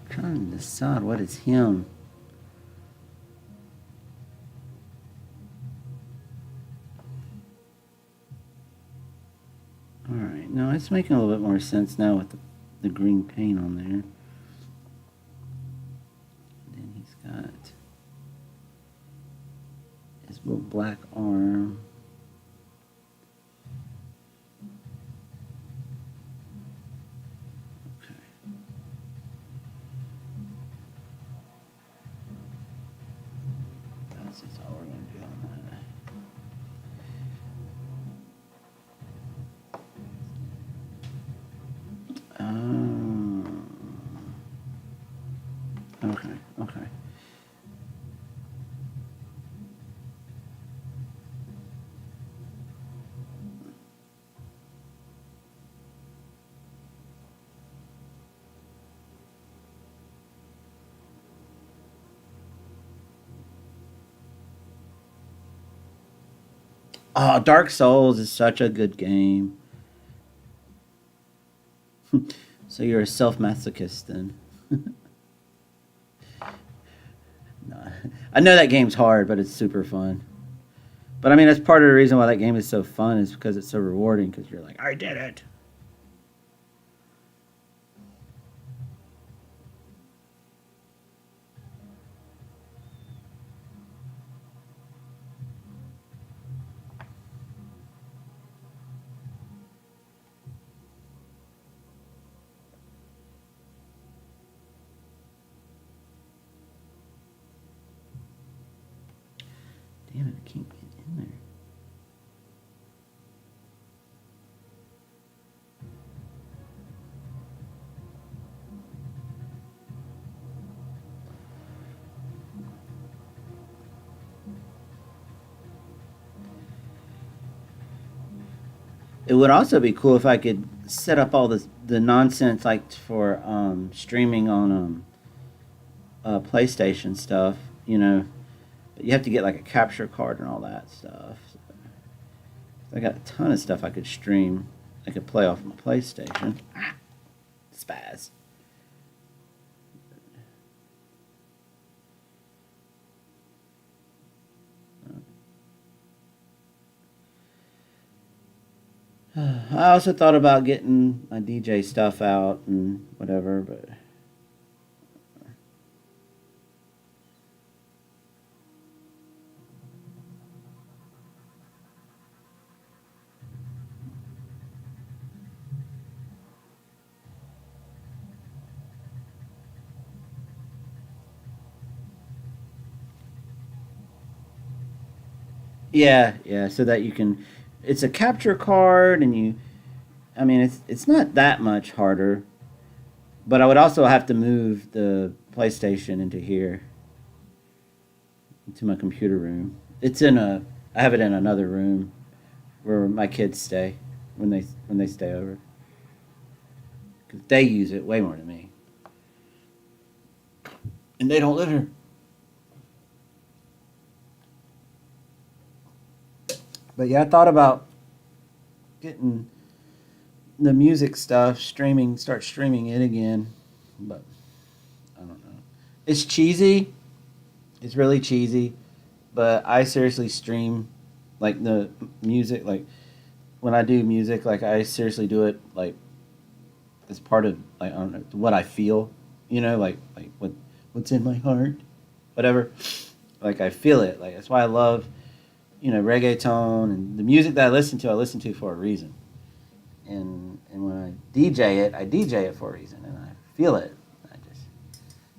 Speaker 1: Trying to decide what is him. All right, now it's making a little bit more sense now with the green paint on there. And then he's got his little black arm. That's all we're going to do on that. Okay, okay. Oh, Dark Souls is such a good game. So you're a self-masochist then. No, I know that game's hard, but it's super fun. But I mean, that's part of the reason why that game is so fun is because it's so rewarding. Because you're like, I did it. Damn it, I can't get in there. It would also be cool if I could set up all the nonsense like for streaming on PlayStation stuff. You know, but you have to get like a capture card and all that stuff. So I got a ton of stuff I could stream. I could play off my PlayStation. Spaz. I also thought about getting my DJ stuff out and whatever, but yeah, yeah, so that you can. It's a capture card, and you. I mean, it's not that much harder, but I would also have to move the PlayStation into here, into my computer room. It's in a. I have it in another room where my kids stay when they stay over, because they use it way more than me, and they don't live here. But yeah, I thought about getting the music stuff, start streaming it again, but I don't know. It's cheesy. It's really cheesy, but I seriously stream like the music. Like when I do music, like I seriously do it like as part of like I don't know what I feel. You know, like what's in my heart, whatever. Like I feel it. Like that's why I love reggaeton and the music that I listen to. I listen to for a reason, and when I I DJ it for a reason, and I feel it. I just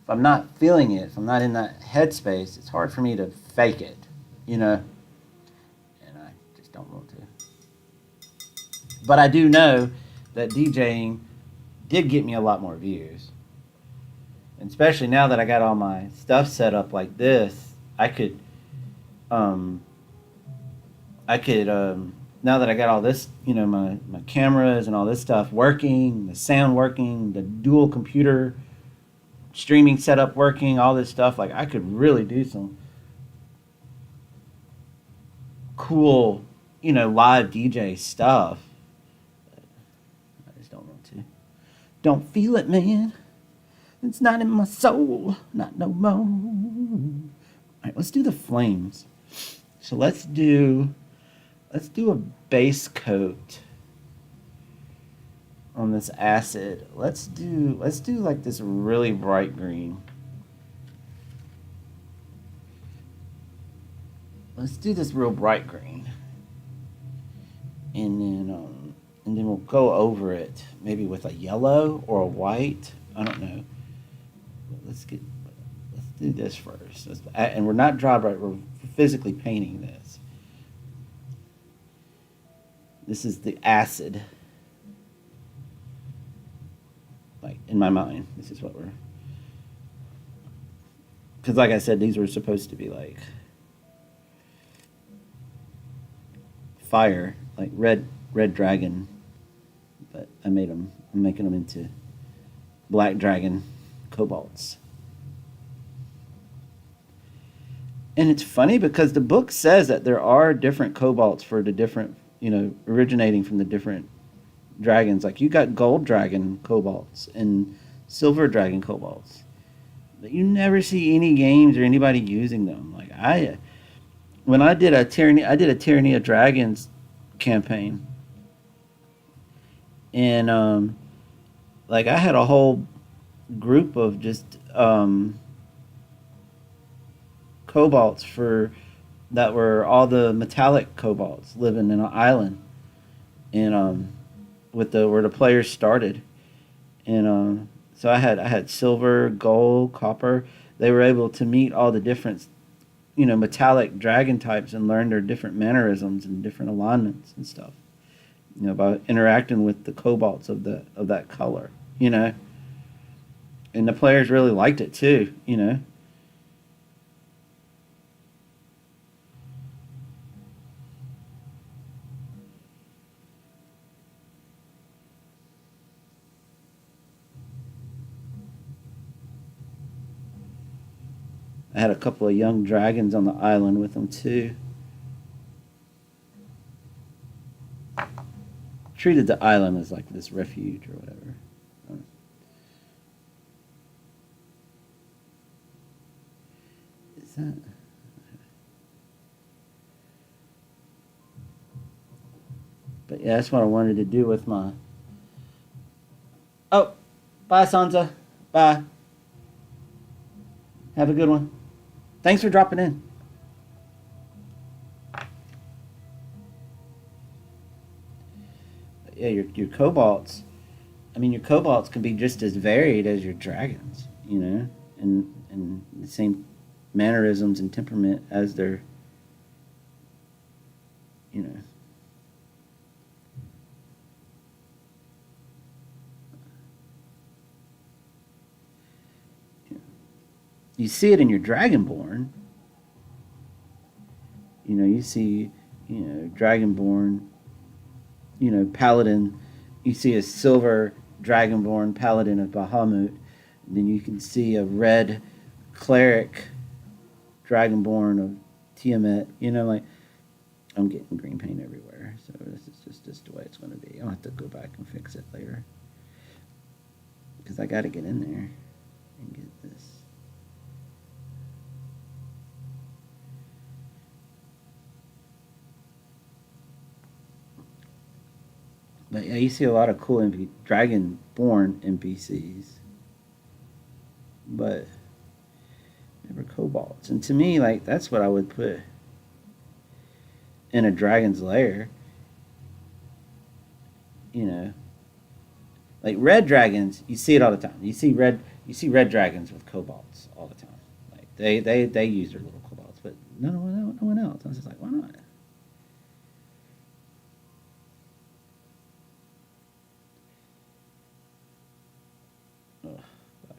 Speaker 1: if I'm not feeling it, if I'm not in that headspace, it's hard for me to fake it, you know. And I just don't want to. But I do know that DJing did get me a lot more views, and especially now that I got all my stuff set up like this, um, I could now that I got all this, my cameras and all this stuff working, the sound working, the dual computer streaming setup working, all this stuff, like I could really do some cool, live DJ stuff. But I just don't want to. Don't feel it, man. It's not in my soul, not no more. All right, let's do the flames. So let's do a base coat on this acid. Let's do like this really bright green. Let's do this real bright green, and then we'll go over it maybe with a yellow or a white. I don't know. But let's do this first. And we're not dry bright. We're physically painting this. This is the acid. Like in my mind, this is what we're. Because, like I said, these were supposed to be like fire, like red dragon, but I'm making them into black dragon cobalts. And it's funny because the book says that there are different cobalts for the different, originating from the different dragons. Like you got gold dragon cobalts and silver dragon cobalts, but you never see any games or anybody using them. Like when I did a Tyranny of Dragons campaign, and like I had a whole group of just cobalts for that were all the metallic cobalts living in an island, and with the where the players started, and so I had silver, gold, copper. They were able to meet all the different metallic dragon types and learn their different mannerisms and different alignments and stuff. By interacting with the kobolds of that color. And the players really liked it too. I had a couple of young dragons on the island with them too. Treated the island as like this refuge or whatever. Is that? But yeah, that's what I wanted to do with my. Oh, bye, Sansa. Bye. Have a good one. Thanks for dropping in. But yeah, your kobolds. I mean, your kobolds can be just as varied as your dragons, and the same mannerisms and temperament as their, you know. You see it in your Dragonborn. You see, Dragonborn, Paladin. You see a silver Dragonborn Paladin of Bahamut. And then you can see a red Cleric Dragonborn of Tiamat. I'm getting green paint everywhere. So this is just the way it's going to be. I'll have to go back and fix it later. Because I got to get in there and get this. But yeah, you see a lot of cool Dragonborn NPCs. But never kobolds. And to me, that's what I would put in a dragon's lair. Like red dragons, you see it all the time. You see red dragons with kobolds all the time. Like they use their little kobolds, but no one else. I was just like, why not? Ugh, fuck.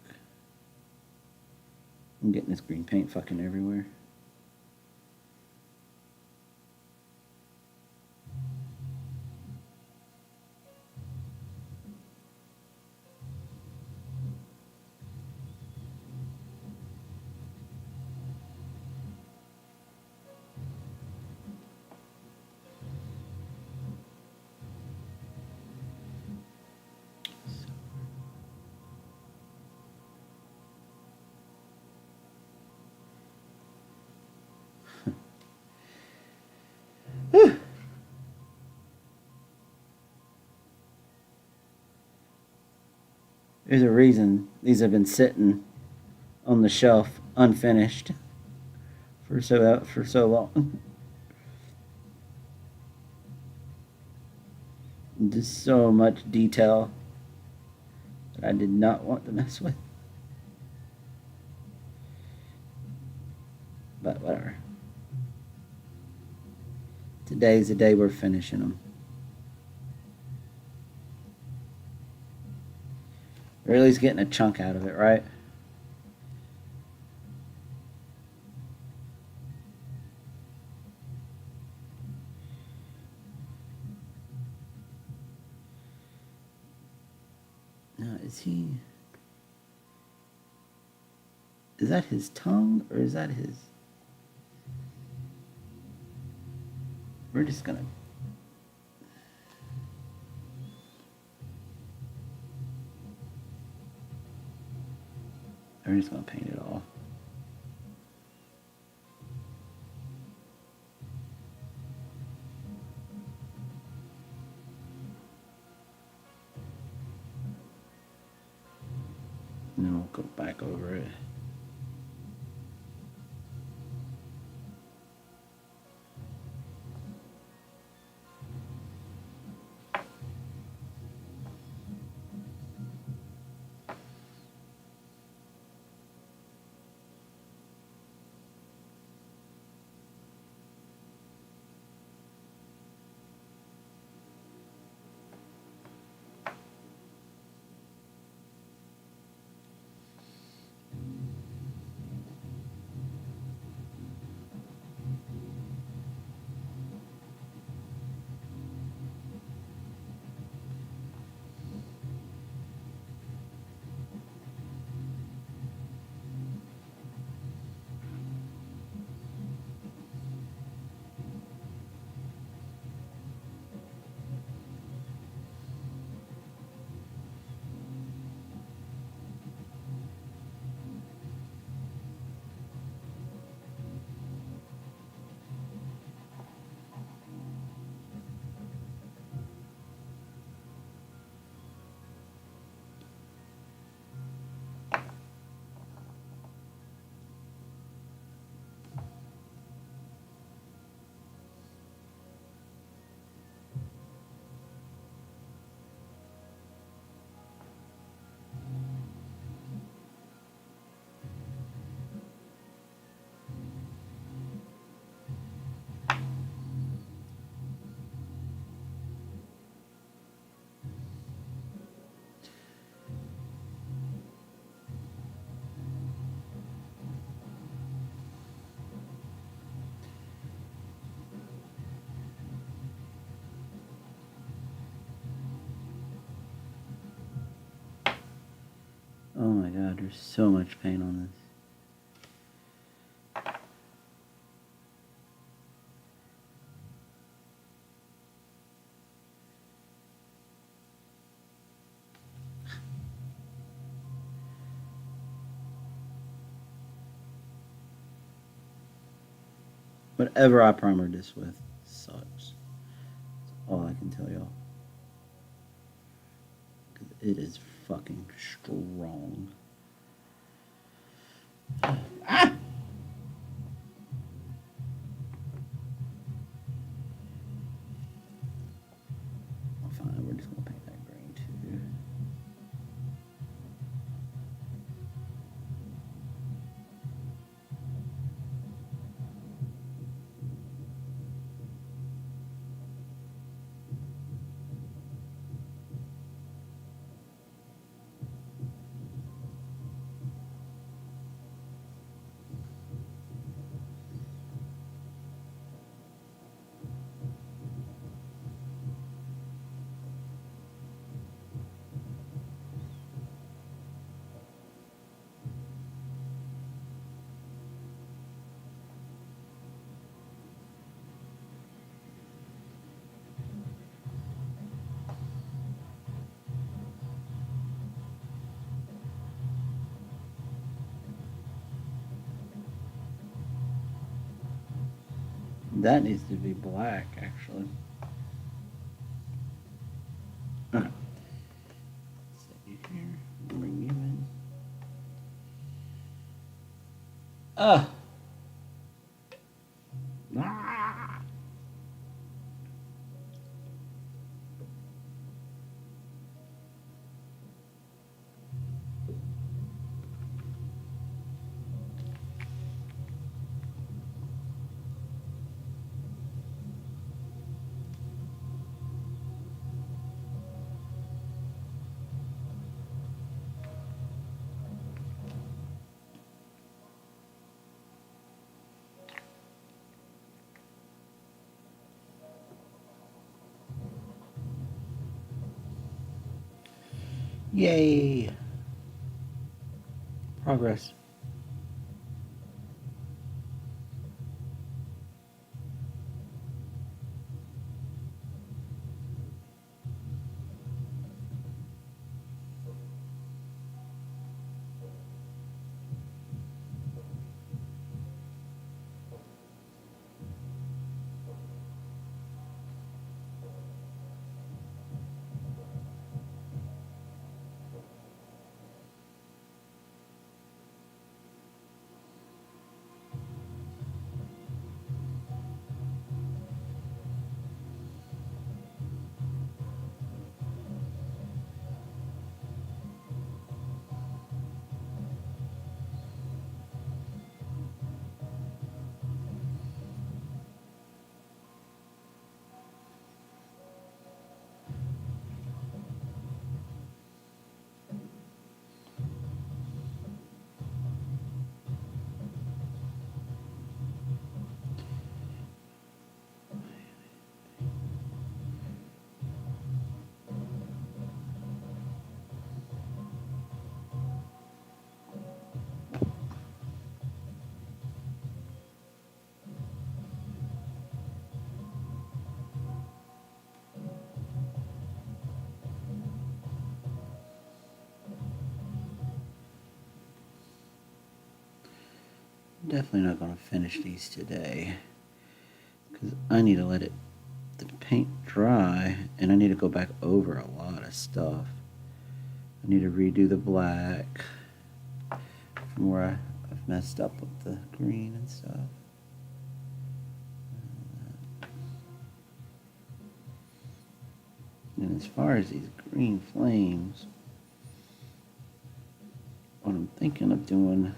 Speaker 1: I'm getting this green paint fucking everywhere. There's a reason these have been sitting on the shelf unfinished for so long. Just so much detail that I did not want to mess with. But whatever. Today's the day we're finishing them. Or at least getting a chunk out of it, right? Now, is that his tongue or is that his? We're just gonna. We're just gonna paint it all. And then we'll go back over it. god, there's so much paint on this. Whatever I primered this with sucks. That's all I can tell y'all. Because it is fucking strong. Ah! Fine, we're just gonna paint that green too. That needs to be black, actually. Okay. Save here. Bring you in. Ah! Yay! Progress. Definitely not going to finish these today because I need to let the paint dry, and I need to go back over a lot of stuff. I need to redo the black from where I've messed up with the green and stuff. And as far as these green flames, what I'm thinking of doing,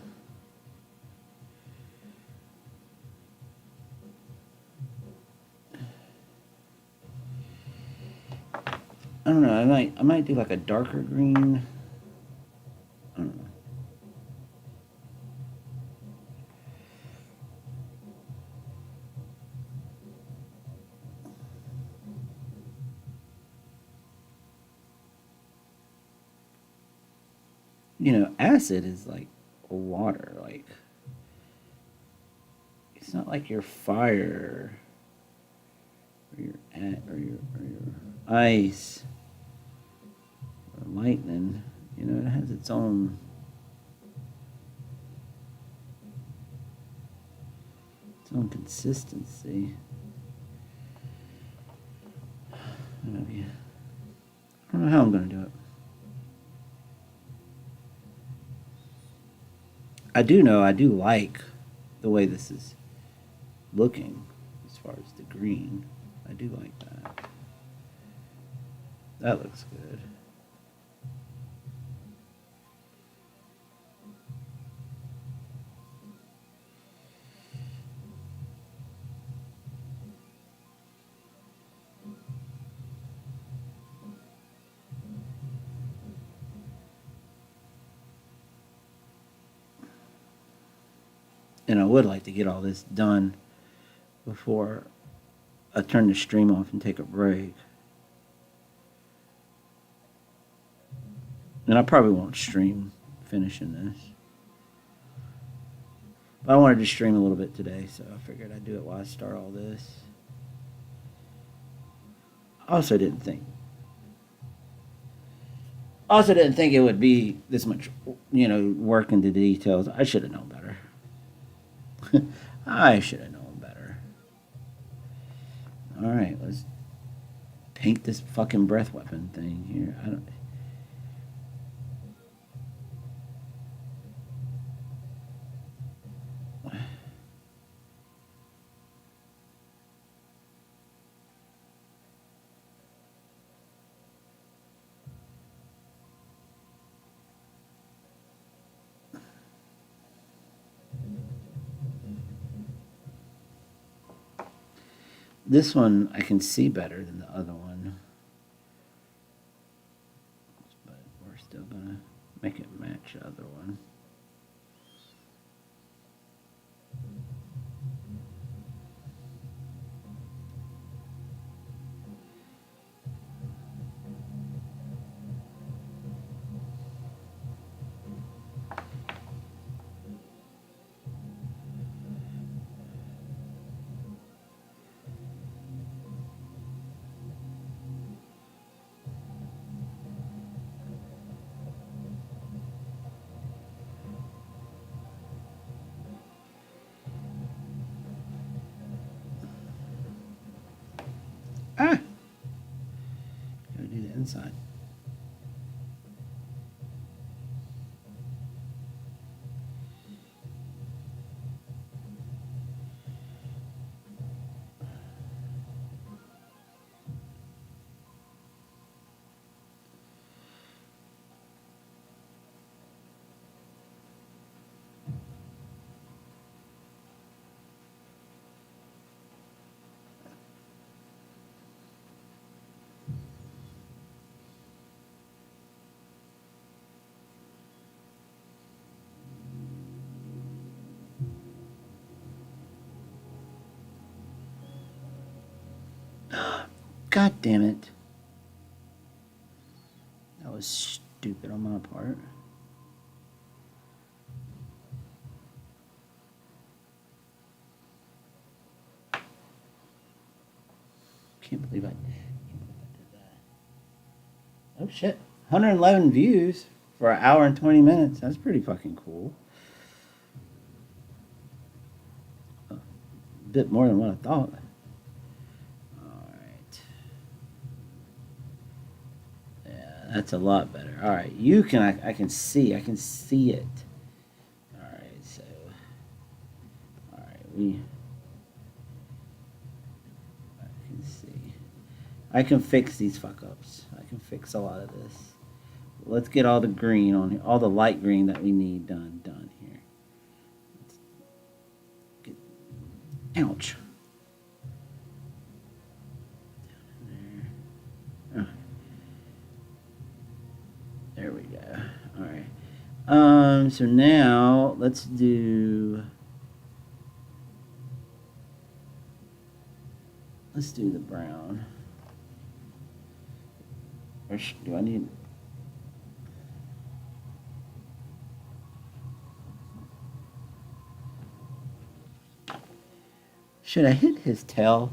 Speaker 1: I don't know, I might do like a darker green. I don't know. You know, acid is like water. Like, it's not like your fire or your ice or lightning. You know, it has its own consistency. Maybe. I don't know how I'm going to do it. I do know I do like the way this is looking as far as the green. I do like that. That looks good. And I would like to get all this done before I turn the stream off and take a break. And I probably won't stream finishing this. But I wanted to stream a little bit today, so I figured I'd do it while I start all this. I also didn't think it would be this much, work into the details. I should have known better. I should have known better. All right, let's paint this fucking breath weapon thing here. I don't. This one I can see better than the other one. But we're still gonna make it match the other one. Ah! Gotta do the inside. God damn it. That was stupid on my part. Can't believe I did that. Oh shit. 111 views for an hour and 20 minutes. That's pretty fucking cool. A bit more than what I thought. Alright. Yeah, that's a lot better. Alright, I can see it. Alright, so. Alright, I can see. I can fix these fuck ups. I can fix a lot of this. Let's get all the green on here, all the light green that we need done here. Ouch. There. There we go. All right. So now let's do the brown. Or do I need? Should I hit his tail?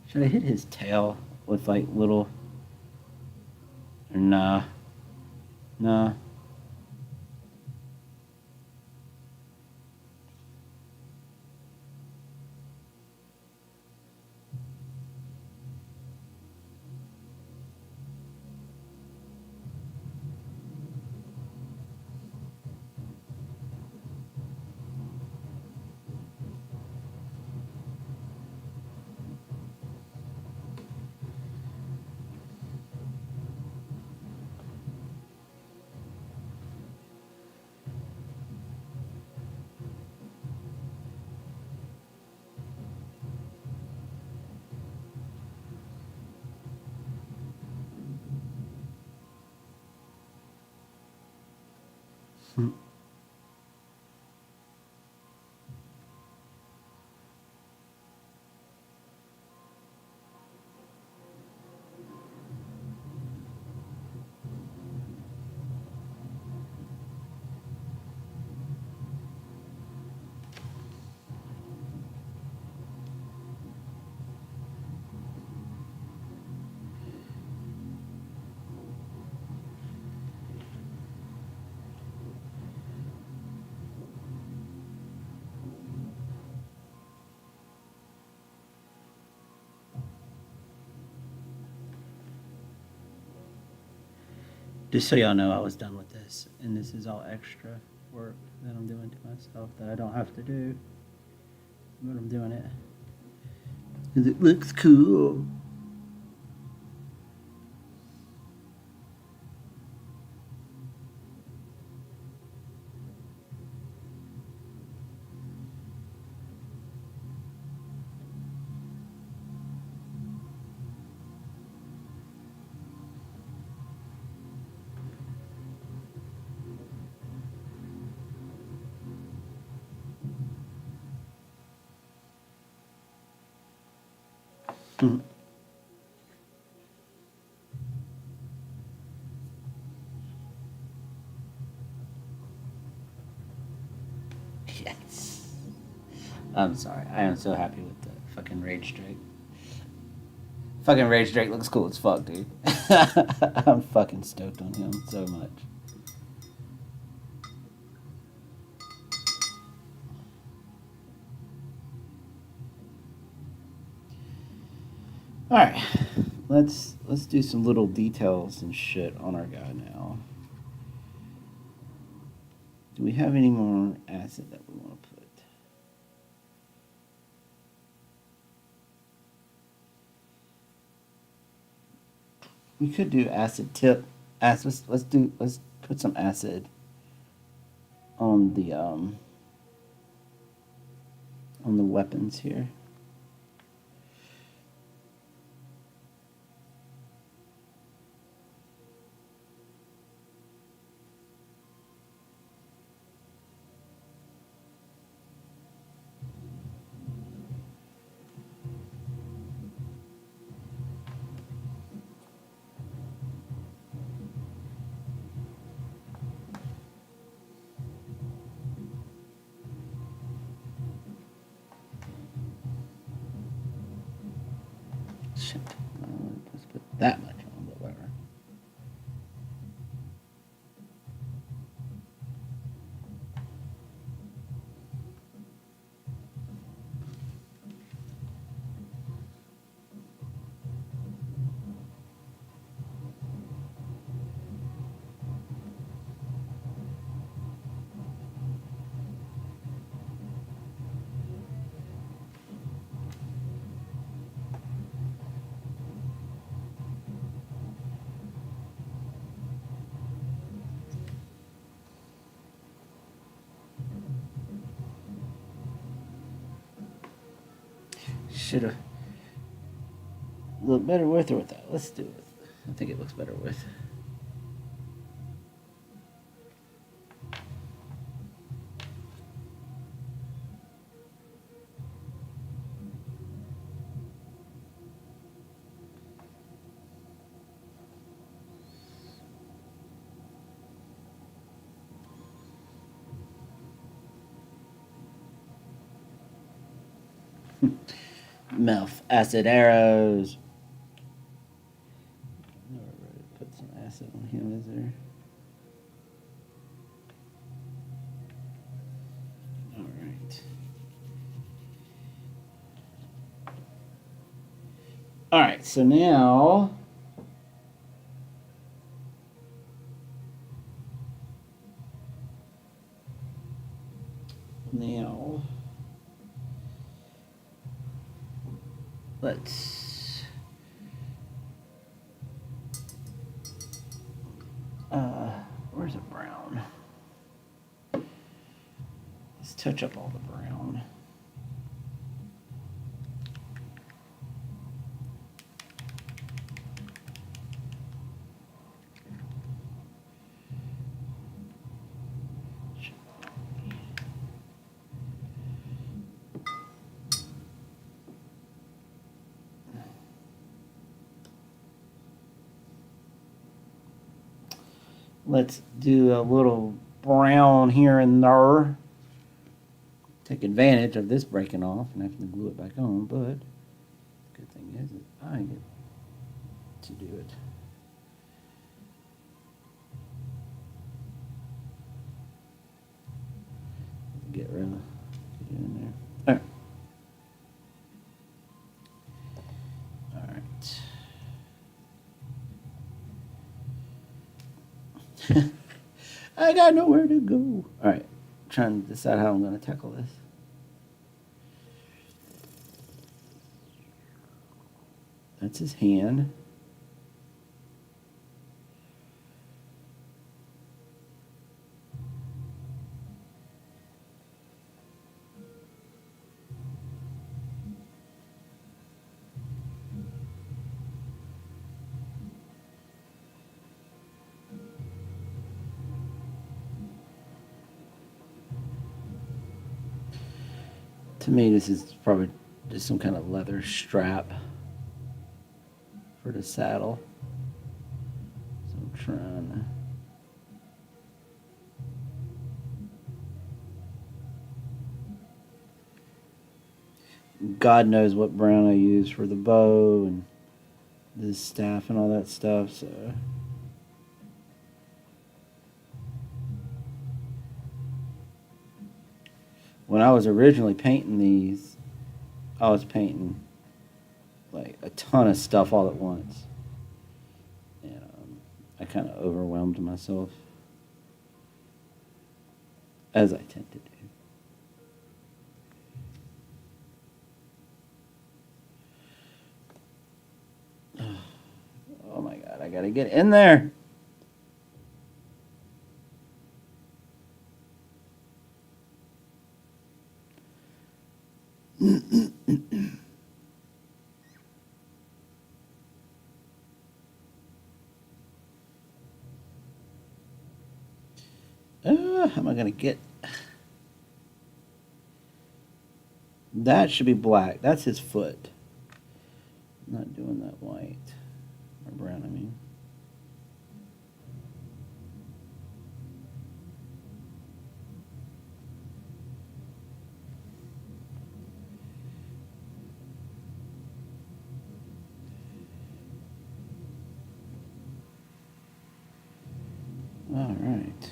Speaker 1: Should I hit his tail with like little? Nah. Nah. Just so y'all know, I was done with this, and this is all extra work that I'm doing to myself that I don't have to do, but I'm doing it because it looks cool. Yes. I'm sorry. I am so happy with the fucking Rage Drake. Fucking Rage Drake looks cool as fuck, dude. I'm fucking stoked on him so much. All right, let's do some little details and shit on our guy now. Do we have any more acid that we want to put? We could do acid tip. Acid. Let's put some acid on the weapons here. Shit. Let's put that much on, but whatever. Should have looked better with or without. Let's do it. I think it looks better with. Melf acid arrows. Never really put some acid on him, is there? Alright. Alright, so now let's where's the brown? Let's touch up all the brown. Let's do a little brown here and there. Take advantage of this breaking off and having to glue it back on, but the good thing is that I get to do it. Get rid of it in there. Alright. I got nowhere to go. Alright, trying to decide how I'm going to tackle this. That's his hand. To me, this is probably just some kind of leather strap for the saddle. So I'm trying to... God knows what brown I use for the bow and the staff and all that stuff, so... When I was originally painting these, I was painting like a ton of stuff all at once. And I kind of overwhelmed myself, as I tend to do. Oh my God, I gotta get in there. How am I going to get... That should be black. That's his foot. I'm not doing that white. Or brown, I mean. All right.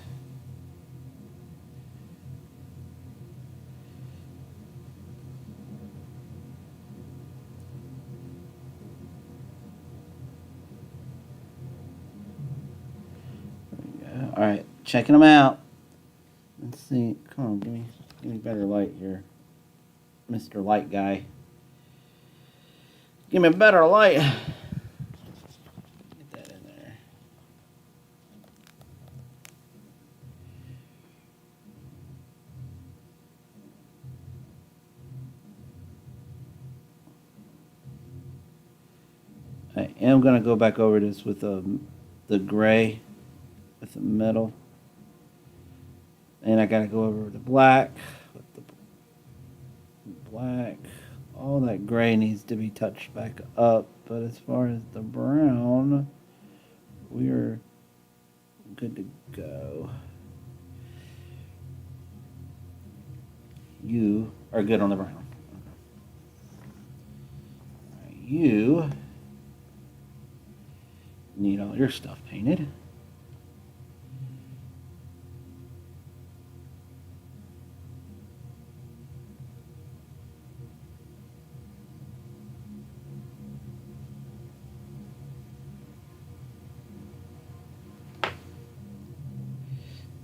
Speaker 1: All right, checking them out. Let's see. Come on, give me better light here, Mr. Light Guy. Give me a better light. Get that in there. I am gonna go back over this with the gray. With the metal, and I gotta go over the black with the black. All that gray needs to be touched back up, but as far as the brown, we're good to go. You are good on the brown. you need all your stuff painted.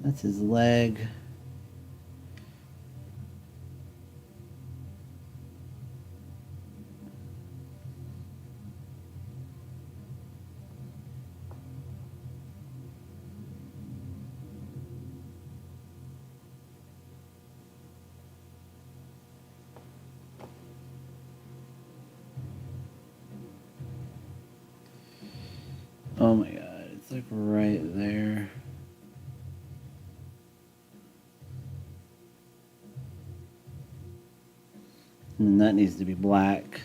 Speaker 1: That's his leg. Oh my god, it's like right there. And that needs to be black.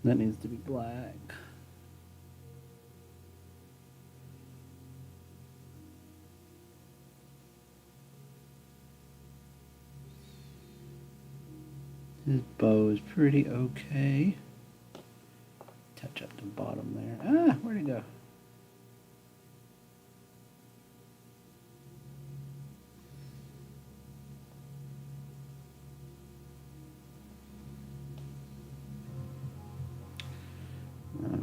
Speaker 1: That needs to be black. His bow is pretty okay. Touch up the bottom there. Ah, where'd it go? Alright.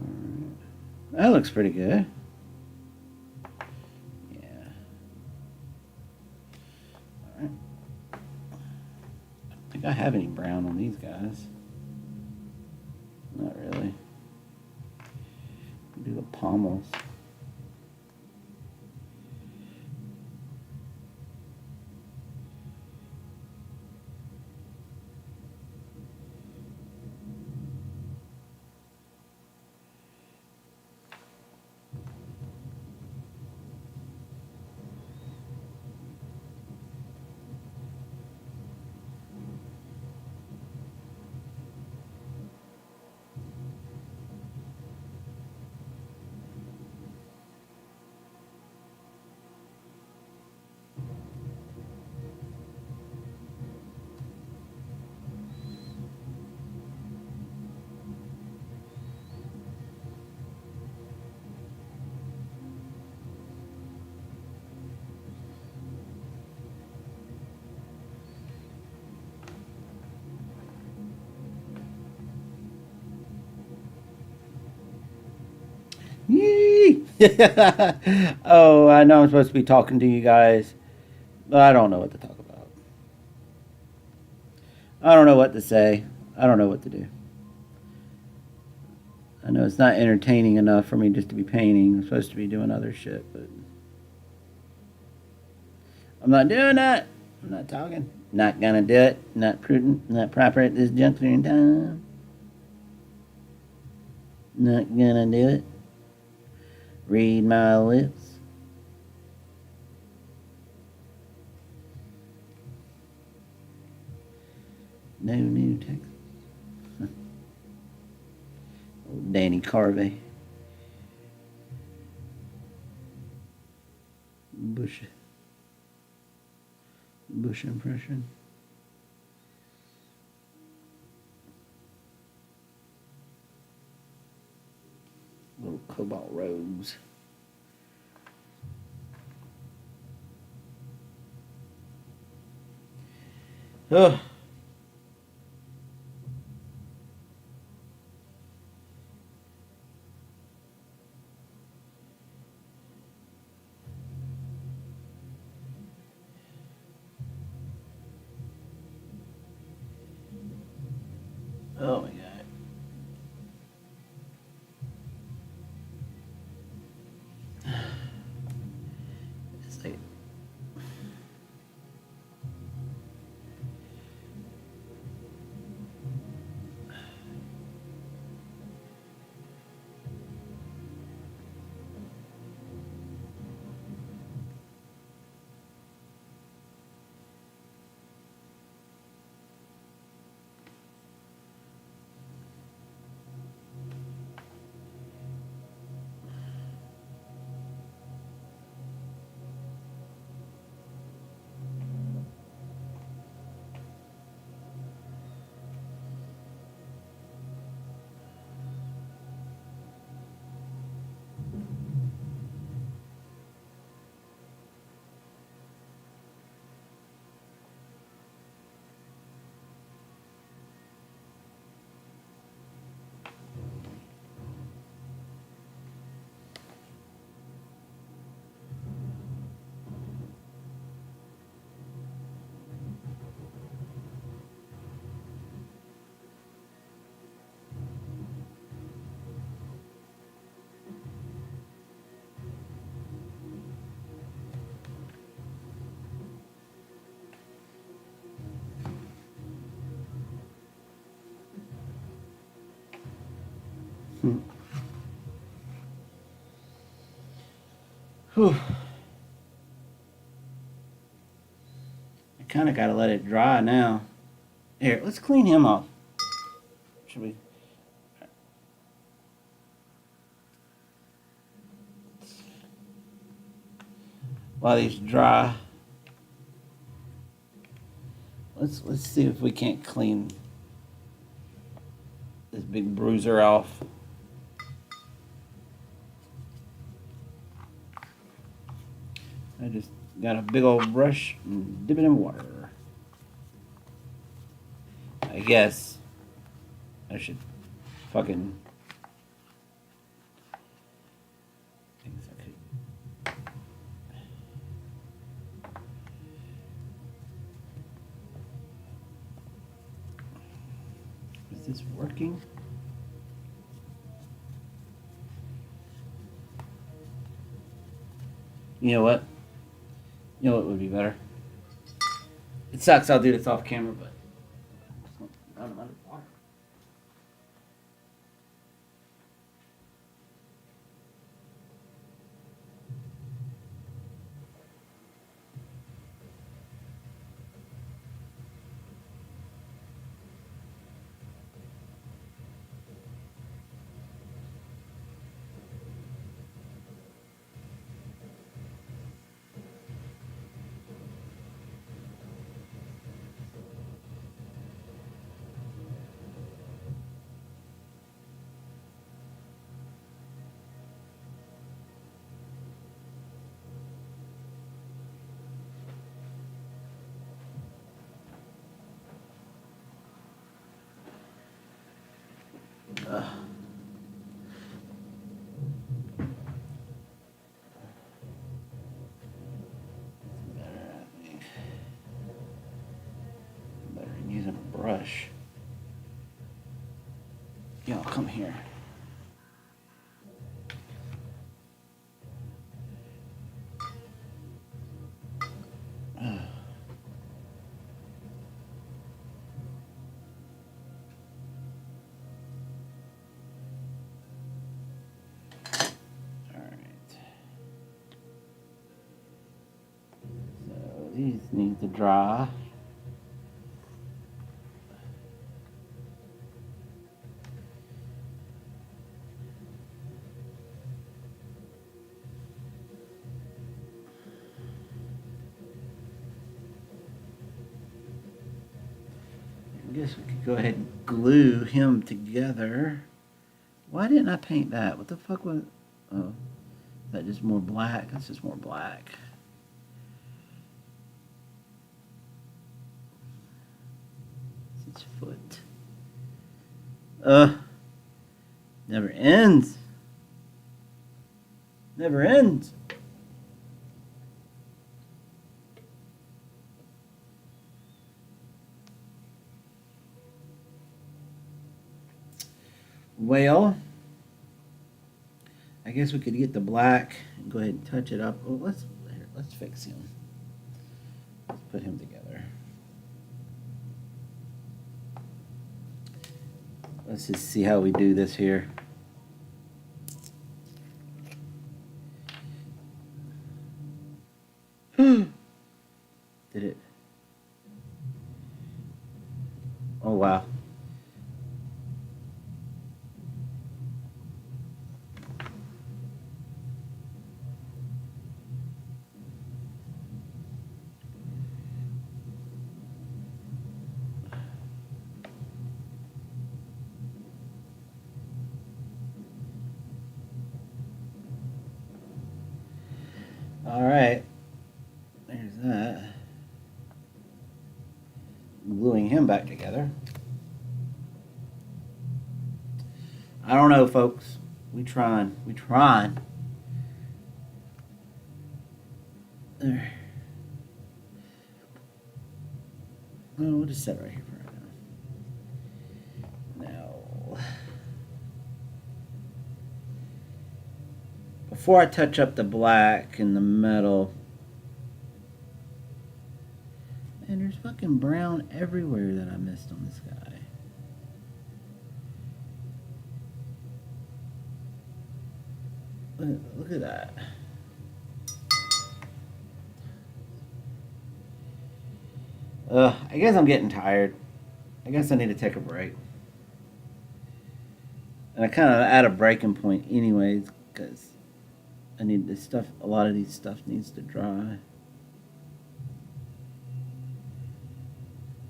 Speaker 1: That looks pretty good. Yeah. Alright. I don't think I have any brown on these guys. Not really. Do the pommels. Yee! Oh, I know I'm supposed to be talking to you guys, but I don't know what to talk about. I don't know what to say. I don't know what to do. I know it's not entertaining enough for me just to be painting. I'm supposed to be doing other shit, but I'm not doing that. I'm not talking. Not gonna do it. Not prudent. Not proper at this juncture in time. Not gonna do it. Read my lips. No new text. Old Danny Carvey. Bush impression. Little cobalt rose. Oh. Oh my god. It's like Whew. I kind of got to let it dry now. Here, let's clean him off. Should we? While these dry, let's see if we can't clean this big bruiser off. I just got a big old brush and dip it in water. I guess I should fucking. Is this working? You know what? You know what would be better? It sucks I'll do this off camera, but I'm under water. Better than using a brush. Y'all come here. These need to dry. I guess we could go ahead and glue him together. Why didn't I paint that? What the fuck was... Oh, is that just more black? That's just more black. His foot. Never ends. Never ends. Well, I guess we could get the black and go ahead and touch it up. Oh, let's fix him. Let's put him together. Let's just see how we do this here. Did it? Oh, wow. All right. There's that. Gluing him back together. I don't know, folks. We trying. We trying. There. Oh, we'll just set it right here for right now. Now, before I touch up the black and the metal, and there's fucking brown everywhere that I missed on this guy. Look at that. I guess I'm getting tired. I guess I need to take a break. And I kind of at a breaking point, anyways, because I need this stuff. A lot of these stuff needs to dry.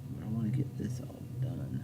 Speaker 1: But I want to get this all done.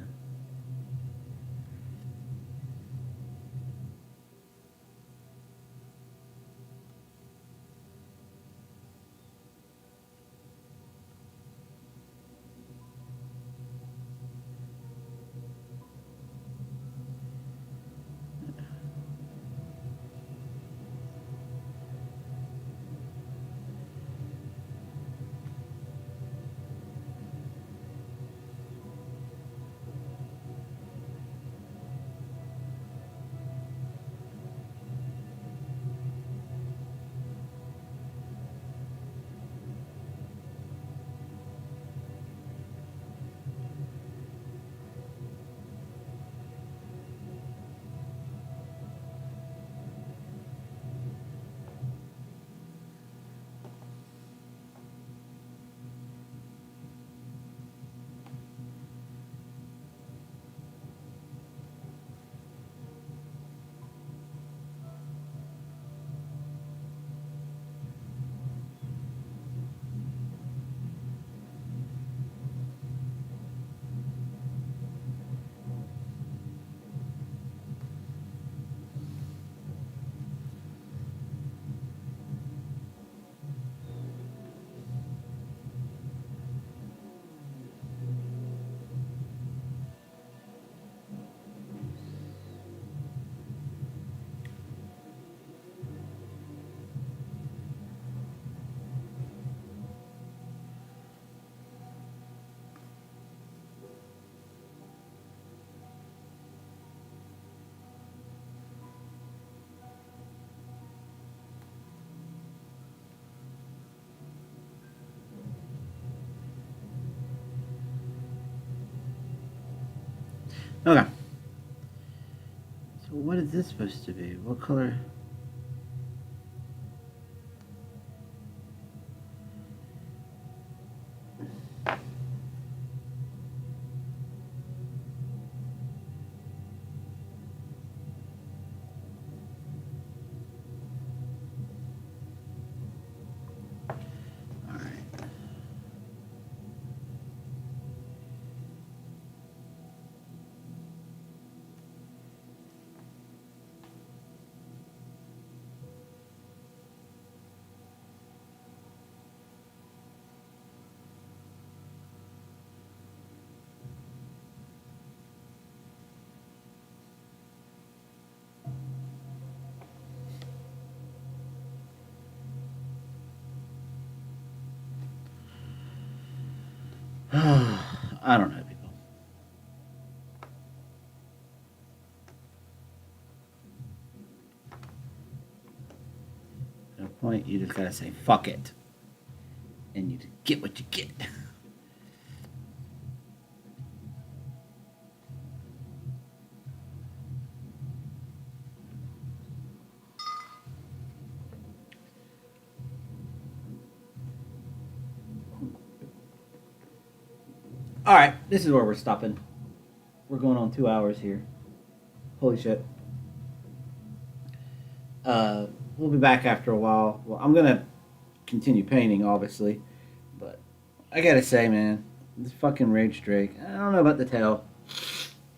Speaker 1: Okay. So what is this supposed to be? What color? All right. I don't know, people. At a point, you just gotta say "fuck it," and you get what you get. All right, this is where we're stopping. We're going on 2 hours here. Holy shit. We'll be back after a while. Well, I'm gonna continue painting, obviously, but I gotta say, man, this fucking Rage Drake. I don't know about the tail.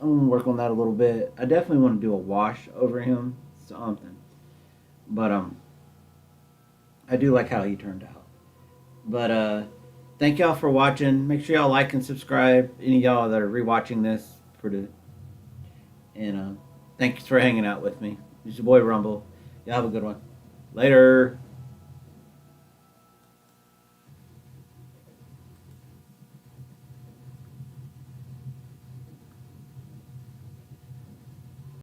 Speaker 1: I'm gonna work on that a little bit. I definitely want to do a wash over him, something. But I do like how he turned out. But thank y'all for watching. Make sure y'all like and subscribe. Any of y'all that are rewatching this for the and thanks for hanging out with me. It's your boy Rumble. Y'all have a good one. Later.